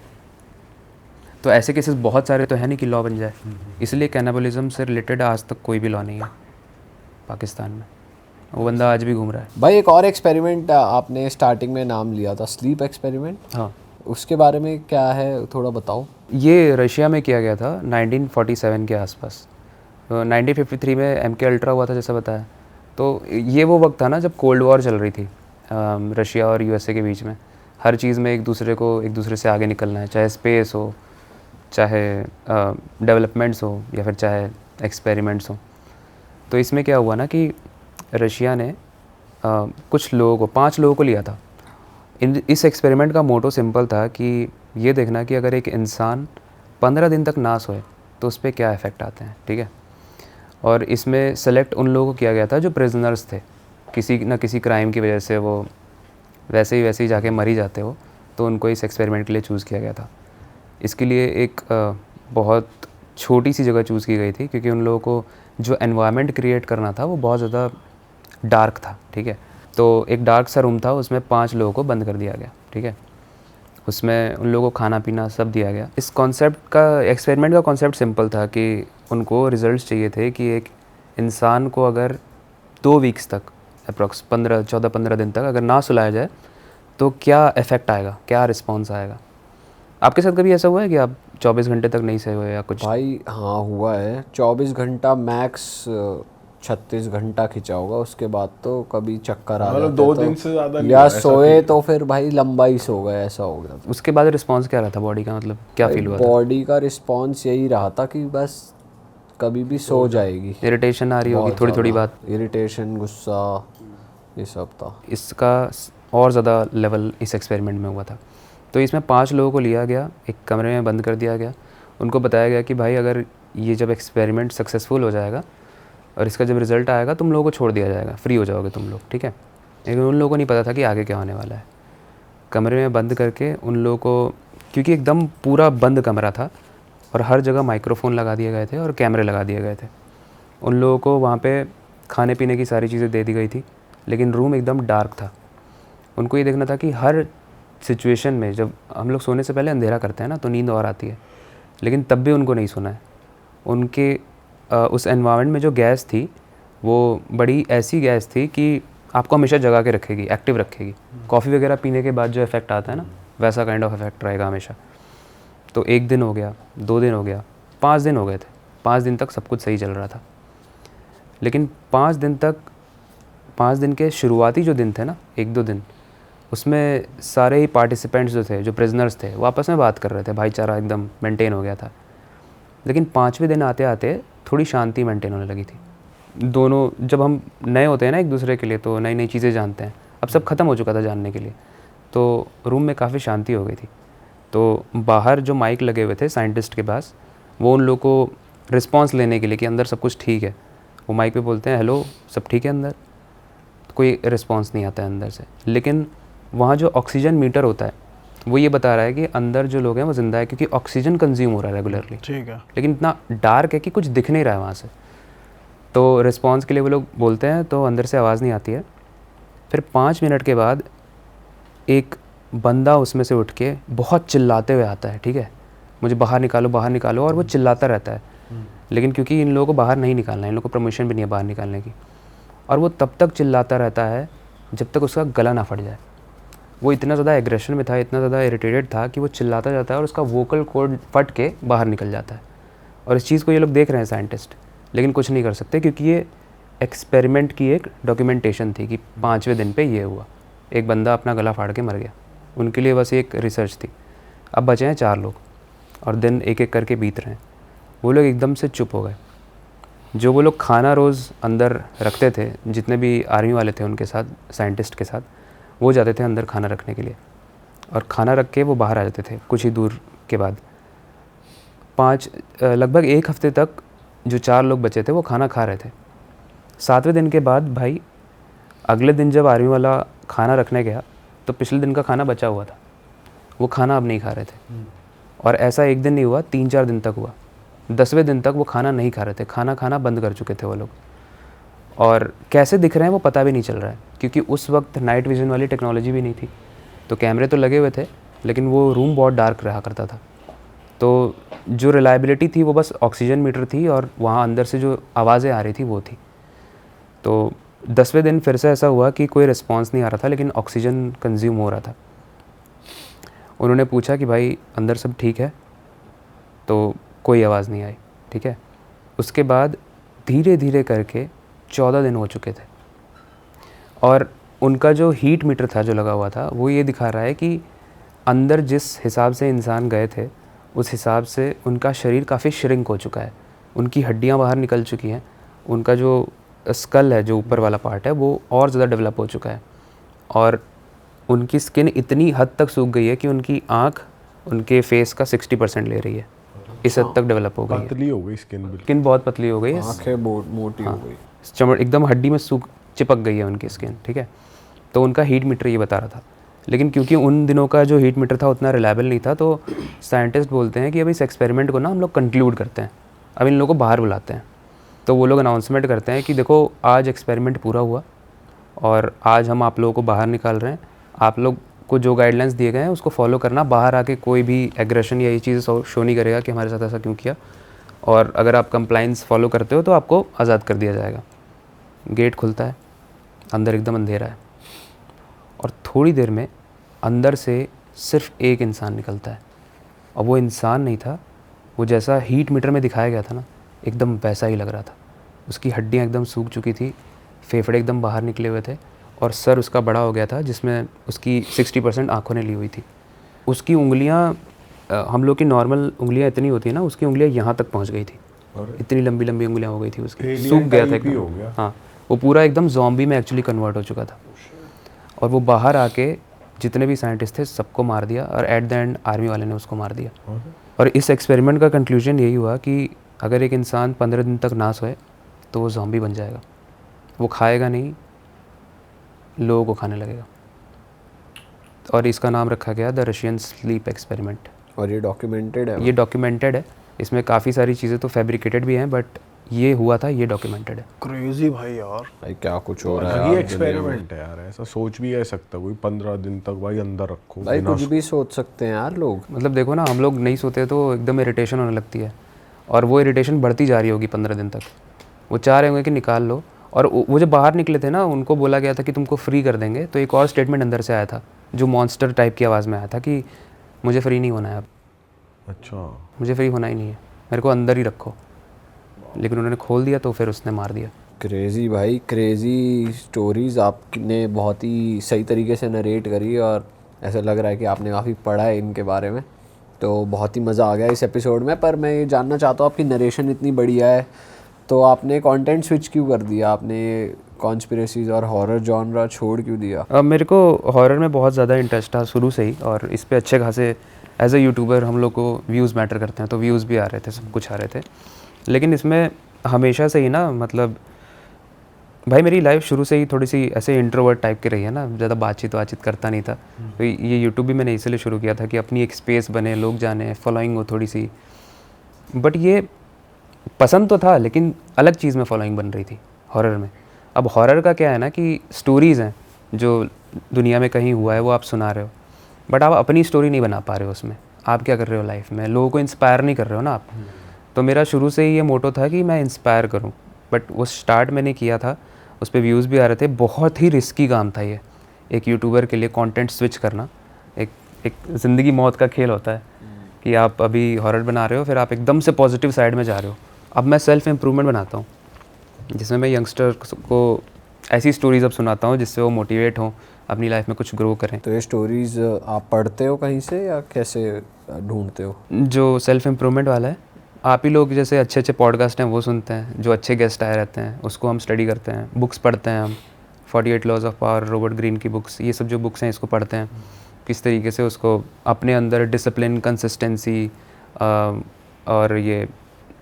तो ऐसे केसेस बहुत सारे तो है नहीं कि लॉ बन जाए, इसलिए कैनाबलिज्म से रिलेटेड आज तक कोई भी लॉ नहीं है पाकिस्तान में। वो बंदा आज भी घूम रहा है। भाई एक और एक्सपेरिमेंट आपने स्टार्टिंग में नाम लिया था, स्लीप एक्सपेरिमेंट। हाँ, उसके बारे में क्या है थोड़ा बताओ। ये रशिया में किया गया था 1947 के आसपास। 1953 में MK अल्ट्रा हुआ था जैसा बताया। तो ये वो वक्त था ना जब कोल्ड वॉर चल रही थी रशिया और USA के बीच में। हर चीज़ में एक दूसरे से आगे निकलना है, चाहे स्पेस हो, चाहे डेवलपमेंट्स हो, या फिर चाहे एक्सपेरिमेंट्स हो। तो इसमें क्या हुआ ना कि रशिया ने कुछ लोगों को, 5 लोगों को लिया था। इस एक्सपेरिमेंट का मोटो सिंपल था कि ये देखना कि अगर एक इंसान 15 दिन तक ना सोए तो उस पर क्या इफ़ेक्ट आते हैं, ठीक है। और इसमें सेलेक्ट उन लोगों को किया गया था जो प्रिजनर्स थे, किसी न किसी क्राइम की वजह से वो वैसे ही जाके मर ही जाते हो, तो उनको इस एक्सपेरिमेंट के लिए चूज़ किया गया था। इसके लिए एक बहुत छोटी सी जगह चूज़ की गई थी क्योंकि उन लोगों को जो एनवायरनमेंट क्रिएट करना था वो बहुत ज़्यादा डार्क था, ठीक है। तो एक डार्क सा रूम था, उसमें 5 लोगों को बंद कर दिया गया, ठीक है। उसमें उन लोगों को खाना पीना सब दिया गया। इस कॉन्सेप्ट का, एक्सपेरिमेंट का कॉन्सेप्ट सिंपल था कि उनको रिजल्ट्स चाहिए थे कि एक इंसान को अगर 2 वीक्स तक अप्रॉक्स 14-15 दिन तक अगर ना सुलाया जाए तो क्या इफ़ेक्ट आएगा, क्या रिस्पॉन्स आएगा? आपके साथ कभी ऐसा हुआ है कि आप 24 घंटे तक नहीं सोए हो या कुछ? भाई हाँ हुआ है, 24 घंटा मैक्स 36 घंटा खिंचा होगा, उसके बाद तो कभी चक्कर आ मतलब जाते 2 तो दिन से ज़्यादा नहीं या हुआ, ऐसा सोए तो फिर भाई लंबा ही सो गए, ऐसा हो गया था। उसके बाद रिस्पॉन्स क्या रहा था बॉडी का, मतलब क्या फील हुआ था? बॉडी का रिस्पॉन्स यही रहा था कि बस कभी भी सो जाएगी। इरिटेशन आ रही होगी थोड़ी थोड़ी बात? इरिटेशन, गुस्सा, ये सब था। इसका और ज़्यादा लेवल इस एक्सपेरिमेंट में हुआ था। तो इसमें 5 लोगों को लिया गया, एक कमरे में बंद कर दिया गया। उनको बताया गया कि भाई अगर ये जब एक्सपेरिमेंट सक्सेसफुल हो जाएगा और इसका जब रिज़ल्ट आएगा तुम लोगों को छोड़ दिया जाएगा, फ्री हो जाओगे तुम लोग, ठीक है। लेकिन उन लोगों को नहीं पता था कि आगे क्या होने वाला है। कमरे में बंद करके उन लोगों को, क्योंकि एकदम पूरा बंद कमरा था और हर जगह माइक्रोफ़ोन लगा दिए गए थे और कैमरे लगा दिए गए थे, उन लोगों को वहाँ पे खाने पीने की सारी चीज़ें दे दी गई थी, लेकिन रूम एकदम डार्क था। उनको ये देखना था कि हर सिचुएशन में, जब हम लोग सोने से पहले अंधेरा करते हैं ना तो नींद और आती है, लेकिन तब भी उनको नहीं सोना है। उनके उस एनवायरनमेंट में जो गैस थी वो बड़ी ऐसी गैस थी कि आपको हमेशा जगा के रखेगी, एक्टिव रखेगी। कॉफ़ी वगैरह पीने के बाद जो इफ़ेक्ट आता है ना, वैसा काइंड ऑफ इफ़ेक्ट रहेगा हमेशा। तो 1 दिन हो गया, 2 दिन हो गया, 5 दिन हो गए थे। 5 दिन तक सब कुछ सही चल रहा था, लेकिन 5 दिन तक, 5 दिन के शुरुआती जो दिन थे ना, 1-2 दिन, उसमें सारे ही पार्टिसिपेंट्स जो थे, जो प्रिजनर्स थे, वो आपस में बात कर रहे थे, भाईचारा एकदम मेंटेन हो गया था। लेकिन 5वें दिन आते आते थोड़ी शांति मेंटेन होने लगी थी। दोनों, जब हम नए होते हैं ना एक दूसरे के लिए, तो नई नई चीज़ें जानते हैं, अब सब ख़त्म हो चुका था जानने के लिए, तो रूम में काफ़ी शांति हो गई थी। तो बाहर जो माइक लगे हुए थे साइंटिस्ट के पास, वो उन लोगों को रिस्पॉन्स लेने के लिए कि अंदर सब कुछ ठीक है, वो माइक पे बोलते हैं हेलो सब ठीक है अंदर, कोई रिस्पॉन्स नहीं आता है अंदर से। लेकिन वहाँ जो ऑक्सीजन मीटर होता है वो ये बता रहा है कि अंदर जो लोग हैं वो ज़िंदा है, क्योंकि ऑक्सीजन कंज्यूम हो रहा है रेगुलरली। ठीक है। लेकिन इतना डार्क है कि कुछ दिख नहीं रहा है वहाँ से। तो रिस्पॉन्स के लिए वो लोग बोलते हैं तो अंदर से आवाज़ नहीं आती है। फिर 5 मिनट के बाद एक बंदा उसमें से उठ के बहुत चिल्लाते हुए आता है, ठीक है, मुझे बाहर निकालो, और वो चिल्लाता रहता है। लेकिन क्योंकि इन लोगों को बाहर नहीं निकालना है, इन लोगों को परमिशन भी नहीं है बाहर निकालने की, और वो तब तक चिल्लाता रहता है जब तक उसका गला ना फट जाए। वो इतना ज़्यादा एग्रेशन में था, इतना ज़्यादा इरिटेटेड था कि वो चिल्लाता जाता है और उसका वोकल कॉर्ड फट के बाहर निकल जाता है। और इस चीज़ को ये लोग देख रहे हैं साइंटिस्ट, लेकिन कुछ नहीं कर सकते, क्योंकि ये एक्सपेरिमेंट की एक डॉक्यूमेंटेशन थी कि 5वें दिन पे ये हुआ, एक बंदा अपना गला फाड़ के मर गया। उनके लिए बस एक रिसर्च थी। अब बचे हैं 4 लोग और दिन एक एक करके बीत रहे हैं। वो लोग एकदम से चुप हो गए। जो वो लोग खाना रोज़ अंदर रखते थे, जितने भी आर्मी वाले थे उनके साथ, साइंटिस्ट के साथ, वो जाते थे अंदर खाना रखने के लिए, और खाना रख के वो बाहर आ जाते थे कुछ ही दूर के बाद। लगभग 1 हफ्ते तक जो 4 लोग बचे थे वो खाना खा रहे थे। 7वें दिन के बाद भाई, अगले दिन जब आर्मी वाला खाना रखने गया तो पिछले दिन का खाना बचा हुआ था, वो खाना अब नहीं खा रहे थे। और ऐसा 1 दिन नहीं हुआ, 3-4 दिन तक हुआ। 10वें दिन तक वो खाना नहीं खा रहे थे, खाना खाना बंद कर चुके थे वो लोग। और कैसे दिख रहे हैं वो पता भी नहीं चल रहा है, क्योंकि उस वक्त नाइट विज़न वाली टेक्नोलॉजी भी नहीं थी। तो कैमरे तो लगे हुए थे, लेकिन वो रूम बहुत डार्क रहा करता था। तो जो रिलायबिलिटी थी वो बस ऑक्सीजन मीटर थी, और वहाँ अंदर से जो आवाज़ें आ रही थी वो थी। तो 10वें दिन फिर से ऐसा हुआ कि कोई रिस्पॉन्स नहीं आ रहा था, लेकिन ऑक्सीजन कंज्यूम हो रहा था। उन्होंने पूछा कि भाई अंदर सब ठीक है, तो कोई आवाज़ नहीं आई, ठीक है। उसके बाद धीरे धीरे करके 14 दिन हो चुके थे, और उनका जो हीट मीटर था जो लगा हुआ था, वो ये दिखा रहा है कि अंदर जिस हिसाब से इंसान गए थे उस हिसाब से उनका शरीर काफ़ी श्रिंक हो चुका है, उनकी हड्डियां बाहर निकल चुकी हैं, उनका जो स्कल है, जो ऊपर वाला पार्ट है, वो और ज़्यादा डेवलप हो चुका है, और उनकी स्किन इतनी हद तक सूख गई है कि उनकी आँख उनके फेस का 60% ले रही है। इस हद तक डेवलप हो गई है, पतली हो गई स्किन, बिल्कुल स्किन बहुत पतली हो गई है, आंखें मोटी हो गई, चमड़ एकदम हड्डी में चिपक गई है उनकी स्किन, ठीक है। तो उनका हीट मीटर ये बता रहा था, लेकिन क्योंकि उन दिनों का जो हीट मीटर था उतना रिलायबल नहीं था, तो साइंटिस्ट बोलते हैं कि अब इस एक्सपेरिमेंट को ना हम लोग कंक्लूड करते हैं, अब इन लोगों को बाहर बुलाते हैं। तो वो लोग अनाउंसमेंट करते हैं कि देखो आज एक्सपेरिमेंट पूरा हुआ और आज हम आप लोगों को बाहर निकाल रहे हैं, आप लोग को जो गाइडलाइंस दिए गए हैं उसको फॉलो करना, बाहर आके कोई भी एग्रेशन या ये चीज़ें शो नहीं करेगा कि हमारे साथ ऐसा क्यों किया, और अगर आप कंप्लाइंस फॉलो करते हो तो आपको आज़ाद कर दिया जाएगा। गेट खुलता है, अंदर एकदम अंधेरा है, और थोड़ी देर में अंदर से सिर्फ एक इंसान निकलता है, और वो इंसान नहीं था, वो जैसा हीट मीटर में दिखाया गया था ना, एकदम वैसा ही लग रहा था। उसकी हड्डियाँ एकदम सूख चुकी थी, फेफड़े एकदम बाहर निकले हुए थे, और सर उसका बड़ा हो गया था जिसमें उसकी 60% आँखों ने ली हुई थी। उसकी उंगलियाँ, हम लोग की नॉर्मल उंगलियाँ इतनी होती है ना, उसकी उंगलियाँ यहाँ तक पहुँच गई थी, इतनी लंबी लंबी उंगलियाँ हो गई थी उसकी, सूख गया था हो एकदम। गया। हाँ, वो पूरा एकदम ज़ॉम्बी में एक्चुअली कन्वर्ट हो चुका था। और वो बाहर आके जितने भी साइंटिस्ट थे सबको मार दिया, और एट द एंड आर्मी वाले ने उसको मार दिया। और इस एक्सपेरिमेंट का कंक्लूजन यही हुआ कि अगर एक इंसान 15 दिन तक ना सोए तो वो ज़ॉम्बी बन जाएगा, वो खाएगा नहीं, लोगों को खाने लगेगा। और इसका नाम रखा गया द रशियन स्लीप एक्सपेरिमेंट। और ये डॉक्यूमेंटेड है? ये डॉक्यूमेंटेड है, इसमें काफ़ी सारी चीज़ें तो फैब्रिकेटेड भी हैं, बट ये हुआ था, ये डॉक्यूमेंटेड है। क्रेजी भाई यार, भाई क्या कुछ हो रहा है ये यार दुनिया में। एक्सपेरिमेंट है यार, ऐसा सोच भी है सकता कोई 15 दिन तक भाई अंदर रखो भाई बिना कुछ भी सोच सकते हैं यार लोग। मतलब देखो ना, हम लोग नहीं सोते तो एकदम इरिटेशन होने लगती है, और वो इरिटेशन बढ़ती जा रही होगी 15 दिन तक। वो चाह रहे होंगे कि निकाल लो। और वो जब बाहर निकले थे ना, उनको बोला गया था कि तुमको फ्री कर देंगे, तो एक और स्टेटमेंट अंदर से आया था जो मॉन्स्टर टाइप की आवाज़ में आया था कि मुझे फ्री नहीं होना है अब, अच्छा, मुझे फ्री होना ही नहीं है, मेरे को अंदर ही रखो। लेकिन उन्होंने खोल दिया तो फिर उसने मार दिया। क्रेजी भाई, क्रेजी स्टोरीज़ आपने बहुत ही सही तरीके से नरेट करी, और ऐसा लग रहा है कि आपने काफ़ी पढ़ा है इनके बारे में, तो बहुत ही मज़ा आ गया इस एपिसोड में। पर मैं ये जानना चाहता हूँ, आपकी नरेशन इतनी बढ़िया है तो आपने कंटेंट स्विच क्यों कर दिया? आपने कॉन्स्पिरेसीज और हॉरर जॉनरा छोड़ क्यों दिया? मेरे को हॉरर में बहुत ज़्यादा इंटरेस्ट था शुरू से ही, और इस पे अच्छे खासे एज अ यूट्यूबर हम लोग को व्यूज़ मैटर करते हैं, तो व्यूज़ भी आ रहे थे, सब कुछ आ रहे थे। लेकिन इसमें हमेशा से ही ना, मतलब भाई मेरी लाइफ शुरू से ही थोड़ी सी ऐसे इंट्रोवर्ट टाइप की रही है ना, ज़्यादा बातचीत करता नहीं था। तो ये यूट्यूब भी मैंने इसलिए शुरू किया था कि अपनी एक स्पेस बने, लोग जाने, फॉलोइंग हो थोड़ी सी। बट ये पसंद तो था, लेकिन अलग चीज़ में फॉलोइंग बन रही थी हॉरर में। अब हॉरर का क्या है ना कि स्टोरीज़ हैं जो दुनिया में कहीं हुआ है वो आप सुना रहे हो, बट आप अपनी स्टोरी नहीं बना पा रहे हो उसमें। आप क्या कर रहे हो लाइफ में, लोगों को इंस्पायर नहीं कर रहे हो ना आप। तो मेरा शुरू से ही ये मोटो था कि मैं इंस्पायर करूं, बट वो स्टार्ट मैंने किया था, उस पर व्यूज़ भी आ रहे थे। बहुत ही रिस्की काम था ये, एक यूट्यूबर के लिए कंटेंट स्विच करना। एक ज़िंदगी मौत का खेल होता है कि आप अभी हॉरर बना रहे हो, फिर आप एकदम से पॉजिटिव साइड में जा रहे हो। अब मैं सेल्फ इम्प्रूवमेंट बनाता हूँ, जिसमें मैं यंगस्टर्स को ऐसी स्टोरीज़ अब सुनाता हूँ जिससे वो मोटिवेट हों, अपनी लाइफ में कुछ ग्रो करें। तो ये स्टोरीज़ आप पढ़ते हो कहीं से या कैसे ढूंढते हो? जो सेल्फ इम्प्रूवमेंट वाला है, आप ही लोग जैसे अच्छे अच्छे पॉडकास्ट हैं वो सुनते हैं, जो अच्छे गेस्ट आए रहते हैं उसको हम स्टडी करते हैं, बुक्स पढ़ते हैं हम, 48 laws of power, Robert Greene की बुक्स, ये सब जो बुक्स हैं इसको पढ़ते हैं, किस तरीके से उसको अपने अंदर डिसिप्लिन, कंसिस्टेंसी और ये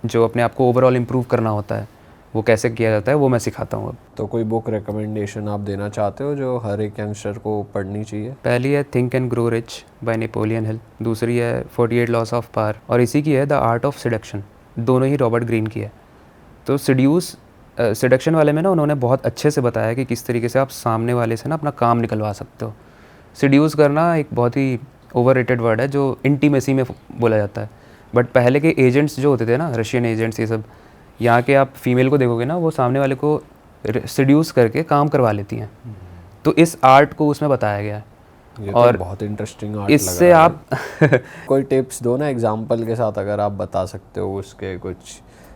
जो अपने आप को ओवरऑल इम्प्रूव करना होता है वो कैसे किया जाता है, वो मैं सिखाता हूँ अब। तो कोई बुक रिकमेंडेशन आप देना चाहते हो जो हर एक यंगस्टर को पढ़नी चाहिए? पहली है think and grow rich by Napoleon Hill, दूसरी है 48 लॉस ऑफ पावर, और इसी की है द आर्ट ऑफ सिडक्शन, दोनों ही रॉबर्ट ग्रीन की है। तो सिडक्शन वाले में ना उन्होंने बहुत अच्छे से बताया कि किस तरीके से आप सामने वाले से ना अपना काम निकलवा सकते हो। सिड्यूस करना एक बहुत ही ओवररेटेड वर्ड है जो इंटीमेसी में बोला जाता है, बट पहले के एजेंट्स जो होते थे ना, रशियन एजेंट्स, ये सब, यहाँ के आप फीमेल को देखोगे ना, वो सामने वाले को सिड्यूस करके काम करवा लेती हैं। तो इस आर्ट को उसमें बताया गया है। ये और तो बहुत इंटरेस्टिंग आर्ट इससे लग रहा है। आप कोई टिप्स दो ना एग्जांपल के साथ, अगर आप बता सकते हो उसके कुछ।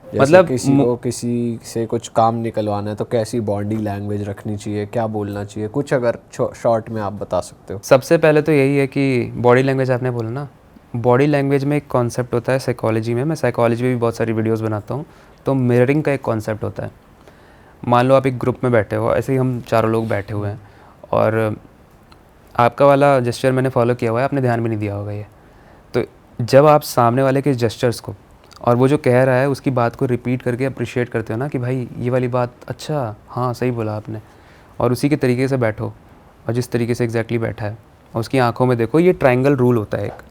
जैसे मतलब किसी से कुछ काम निकलवाना है तो कैसी बॉडी लैंग्वेज रखनी चाहिए, क्या बोलना चाहिए, कुछ अगर शॉर्ट में आप बता सकते हो। सबसे पहले तो यही है कि बॉडी लैंग्वेज, आपने बोला ना, बॉडी लैंग्वेज में एक कॉन्सेप्ट होता है साइकोलॉजी में, मैं साइकोलॉजी में भी बहुत सारी वीडियोस बनाता हूँ। तो मिररिंग का एक कॉन्सेप्ट होता है। मान लो आप एक ग्रुप में बैठे हो, ऐसे ही हम चारों लोग बैठे हुए हैं, और आपका वाला जेस्चर मैंने फॉलो किया हुआ है, आपने ध्यान भी नहीं दिया होगा ये। तो जब आप सामने वाले के जेस्चर्स को और वो जो कह रहा है उसकी बात को रिपीट करके अप्रिशिएट करते हो ना कि भाई ये वाली बात, अच्छा हाँ सही बोला आपने, और उसी के तरीके से बैठो, और जिस तरीके से एग्जैक्टली बैठा है और उसकी आंखों में देखो, ये ट्रायंगल रूल होता है एक,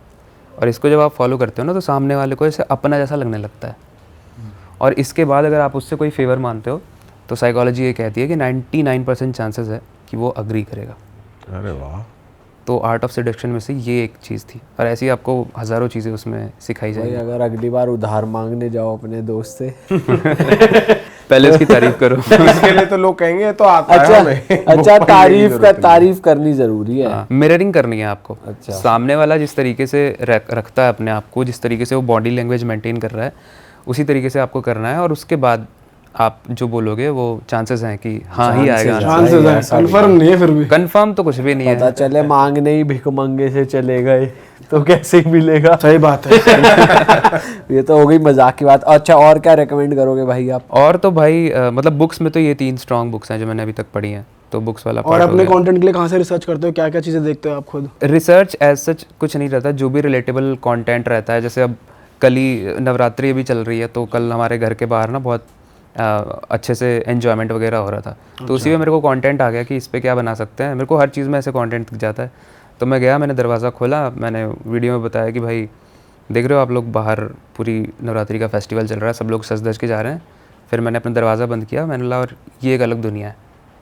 और इसको जब आप फॉलो करते हो ना तो सामने वाले को ऐसे अपना जैसा लगने लगता है। और इसके बाद अगर आप उससे कोई फेवर मानते हो तो साइकोलॉजी ये कहती है कि 99% चांसेस है कि वो अग्री करेगा। अरे वाह। तो आर्ट ऑफ सेडक्शन में से ये एक चीज़ थी, और ऐसी आपको हज़ारों चीज़ें उसमें सिखाई भाई जाएंगी। अगर अगली बार उधार मांगने जाओ अपने दोस्त से पहले उसकी तारीफ करो। इसके लिए तो लोग कहेंगे तो आता है अच्छा हमें। अच्छा, वो पढ़ने की जरूरत नहीं। तारीफ करनी जरूरी है। मिररिंग करनी है आपको। अच्छा। सामने वाला जिस तरीके से रखता है अपने आप को, जिस तरीके से वो बॉडी लैंग्वेज मेंटेन कर रहा है, उसी तरीके से आपको करना है, और उसके बाद आप जो बोलोगे वो चांसेस हैं कि हाँ ही आएगा। चांसेस है, कंफर्म नहीं है फिर भी। कंफर्म तो कुछ भी नहीं पता है। चले मांगने ही भिख मंगे से चले गए तो कैसे ही मिलेगा। सही बात है। ये तो हो गई मजाक की बात। अच्छा, और क्या रेकमेंड करोगे भाई आप? और तो भाई मतलब बुक्स में तो ये 3 स्ट्रॉन्ग बुक्स हैं जो मैंने अभी तक पढ़ी हैं, तो बुक्स वाला और part हो अपने गया। कंटेंट के लिए कहाँ से रिसर्च करते हो, क्या क्या चीज़ें देखते हो आप खुद? रिसर्च एज सच कुछ नहीं रहता, जो भी रिलेटेबल कंटेंट रहता है। जैसे अब कल ही नवरात्रि अभी चल रही है, तो कल हमारे घर के बाहर ना बहुत अच्छे से एन्जॉयमेंट वगैरह हो रहा था, तो उसी में मेरे को कंटेंट आ गया कि इस पे क्या बना सकते हैं। मेरे को हर चीज़ में ऐसे कंटेंट दिख जाता है, तो मैं गया, मैंने दरवाज़ा खोला, मैंने वीडियो में बताया कि भाई देख रहे हो आप लोग, बाहर पूरी नवरात्रि का फेस्टिवल चल रहा है, सब लोग सज धज के जा रहे हैं। फिर मैंने अपना दरवाज़ा बंद किया, मैंने बोला और ये एक अलग दुनिया है।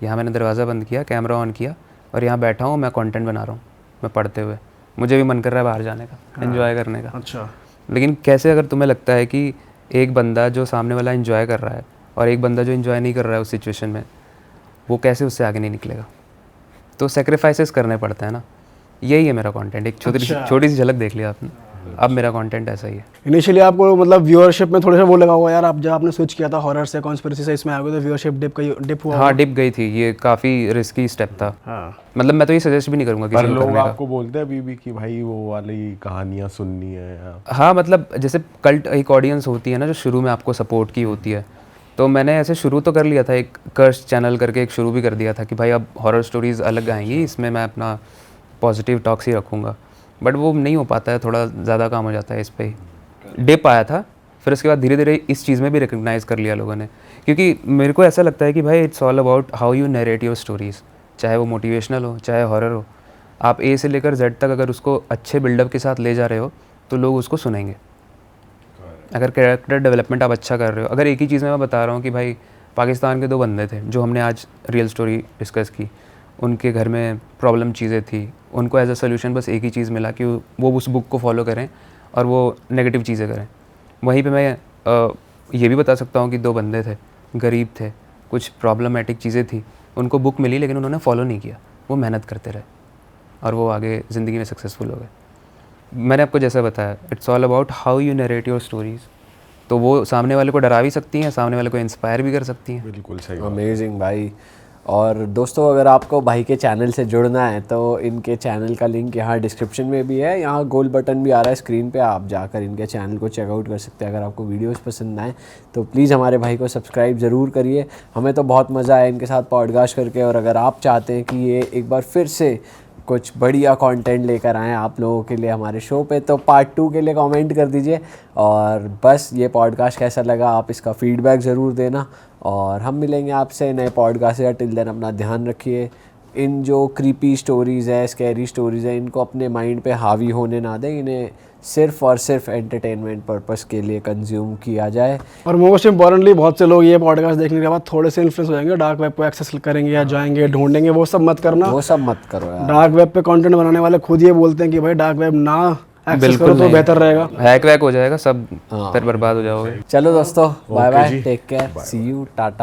यहाँ मैंने दरवाज़ा बंद किया, कैमरा ऑन किया, और यहाँ बैठा हूँ, मैं कंटेंट बना रहा हूँ, मैं पढ़ते हुए। मुझे भी मन कर रहा है बाहर जाने का, एंजॉय करने का। अच्छा। लेकिन कैसे, अगर तुम्हें लगता है कि एक बंदा जो सामने वाला एंजॉय कर रहा है और एक बंदा जो एंजॉय नहीं कर रहा है उस सिचुएशन में, वो कैसे उससे आगे नहीं निकलेगा? तो सेक्रीफाइसेस करने पड़ते हैं ना। यही है मेरा कंटेंट। एक छोटी सी झलक देख लिया आपने, अब मेरा कंटेंट ऐसा ही है। इनिशियली आपको मतलब व्यूअरशिप में थोड़ा सा वो लगा हुआ यार, आप जब आपने स्विच किया था हॉरर से कॉन्स्पिरेसी से इसमें आ गए तो व्यूअरशिप डिप हुआ? हाँ, डिप गई थी, ये काफ़ी रिस्की स्टेप था। हाँ। मतलब मैं तो ये सजेस्ट भी नहीं करूँगा पर किसी को लोग करने का। आपको बोलते हैं अभी भी कि भाई वो वाली कहानियां सुननी है या हाँ, मतलब जैसे कल्ट एक ऑडियंस होती है ना जो शुरू में आपको सपोर्ट की होती है, तो मैंने ऐसे शुरू तो कर लिया था, एक कर्स चैनल करके एक शुरू भी कर दिया था कि भाई अब हॉरर स्टोरीज़ अलग आएंगी, इसमें मैं अपना पॉजिटिव टॉक्स ही रखूँगा। बट वो नहीं हो पाता है, थोड़ा ज़्यादा काम हो जाता है इस पे ही। डिप आया था, फिर उसके बाद धीरे धीरे इस चीज़ में भी रिकग्नाइज़ कर लिया लोगों ने, क्योंकि मेरे को ऐसा लगता है कि भाई it's all about how you narrate your stories, चाहे वो मोटिवेशनल हो चाहे हॉरर हो। आप ए से लेकर जेड तक अगर उसको अच्छे बिल्डअप के साथ ले जा रहे हो तो लोग उसको सुनेंगे। अगर कैरेक्टर डेवलपमेंट आप अच्छा कर रहे हो, अगर एक ही चीज़ में मैं बता रहा हूँ कि भाई पाकिस्तान के 2 बंदे थे जो हमने आज रियल स्टोरी डिस्कस की, उनके घर में प्रॉब्लम चीज़ें थी, उनको एज अ सोल्यूशन बस एक ही चीज़ मिला कि वो उस बुक को फॉलो करें और वो नेगेटिव चीज़ें करें। वहीं पे मैं ये भी बता सकता हूँ कि 2 बंदे थे, गरीब थे, कुछ प्रॉब्लमेटिक चीज़ें थी, उनको बुक मिली लेकिन उन्होंने फॉलो नहीं किया, वो मेहनत करते रहे और वो आगे ज़िंदगी में सक्सेसफुल हो गए। मैंने आपको जैसा बताया, it's all about how you narrate your stories. तो वो सामने वाले को डरा भी सकती हैं, सामने वाले को इंस्पायर भी कर सकती हैं। बिल्कुल सही। अमेजिंग भाई। और दोस्तों, अगर आपको भाई के चैनल से जुड़ना है तो इनके चैनल का लिंक यहाँ डिस्क्रिप्शन में भी है, यहाँ गोल बटन भी आ रहा है स्क्रीन पे, आप जाकर इनके चैनल को चेकआउट कर सकते हैं। अगर आपको वीडियोस पसंद आए तो प्लीज़ हमारे भाई को सब्सक्राइब ज़रूर करिए। हमें तो बहुत मज़ा आया इनके साथ पॉडकास्ट करके, और अगर आप चाहते हैं कि ये एक बार फिर से कुछ बढ़िया कंटेंट लेकर आएँ आप लोगों के लिए हमारे शो पे, तो पार्ट 2 के लिए कमेंट कर दीजिए। और बस ये पॉडकास्ट कैसा लगा आप इसका फीडबैक ज़रूर देना, और हम मिलेंगे आपसे नए पॉडकास्ट से। टिल देन अपना ध्यान रखिए। इन जो क्रीपी स्टोरीज़ है, स्कैरी स्टोरीज़ है, इनको अपने माइंड पे हावी होने ना दें, इन्हें सिर्फ और सिर्फ एंटरटेनमेंट पर्पस के लिए कंज्यूम किया जाए। और मोस्ट इंपॉर्टेंटली बहुत से लोग ये पॉडकास्ट देखने के बाद थोड़े से इन्फ्लुएंस हो जाएंगे, डार्क वेब को एक्सेस करेंगे या जाएंगे ढूंढेंगे, वो सब मत करना। वो सब मत करो यार। डार्क वेब पे कंटेंट बनाने वाले खुद ये बोलते हैं कि भाई डार्क वेब ना एक्सेस करो तो बेहतर रहेगा। हैक वैक हो जाएगा सब, फिर बर्बाद हो जाओगे। चलो दोस्तों, bye bye, take care, see you, Tata.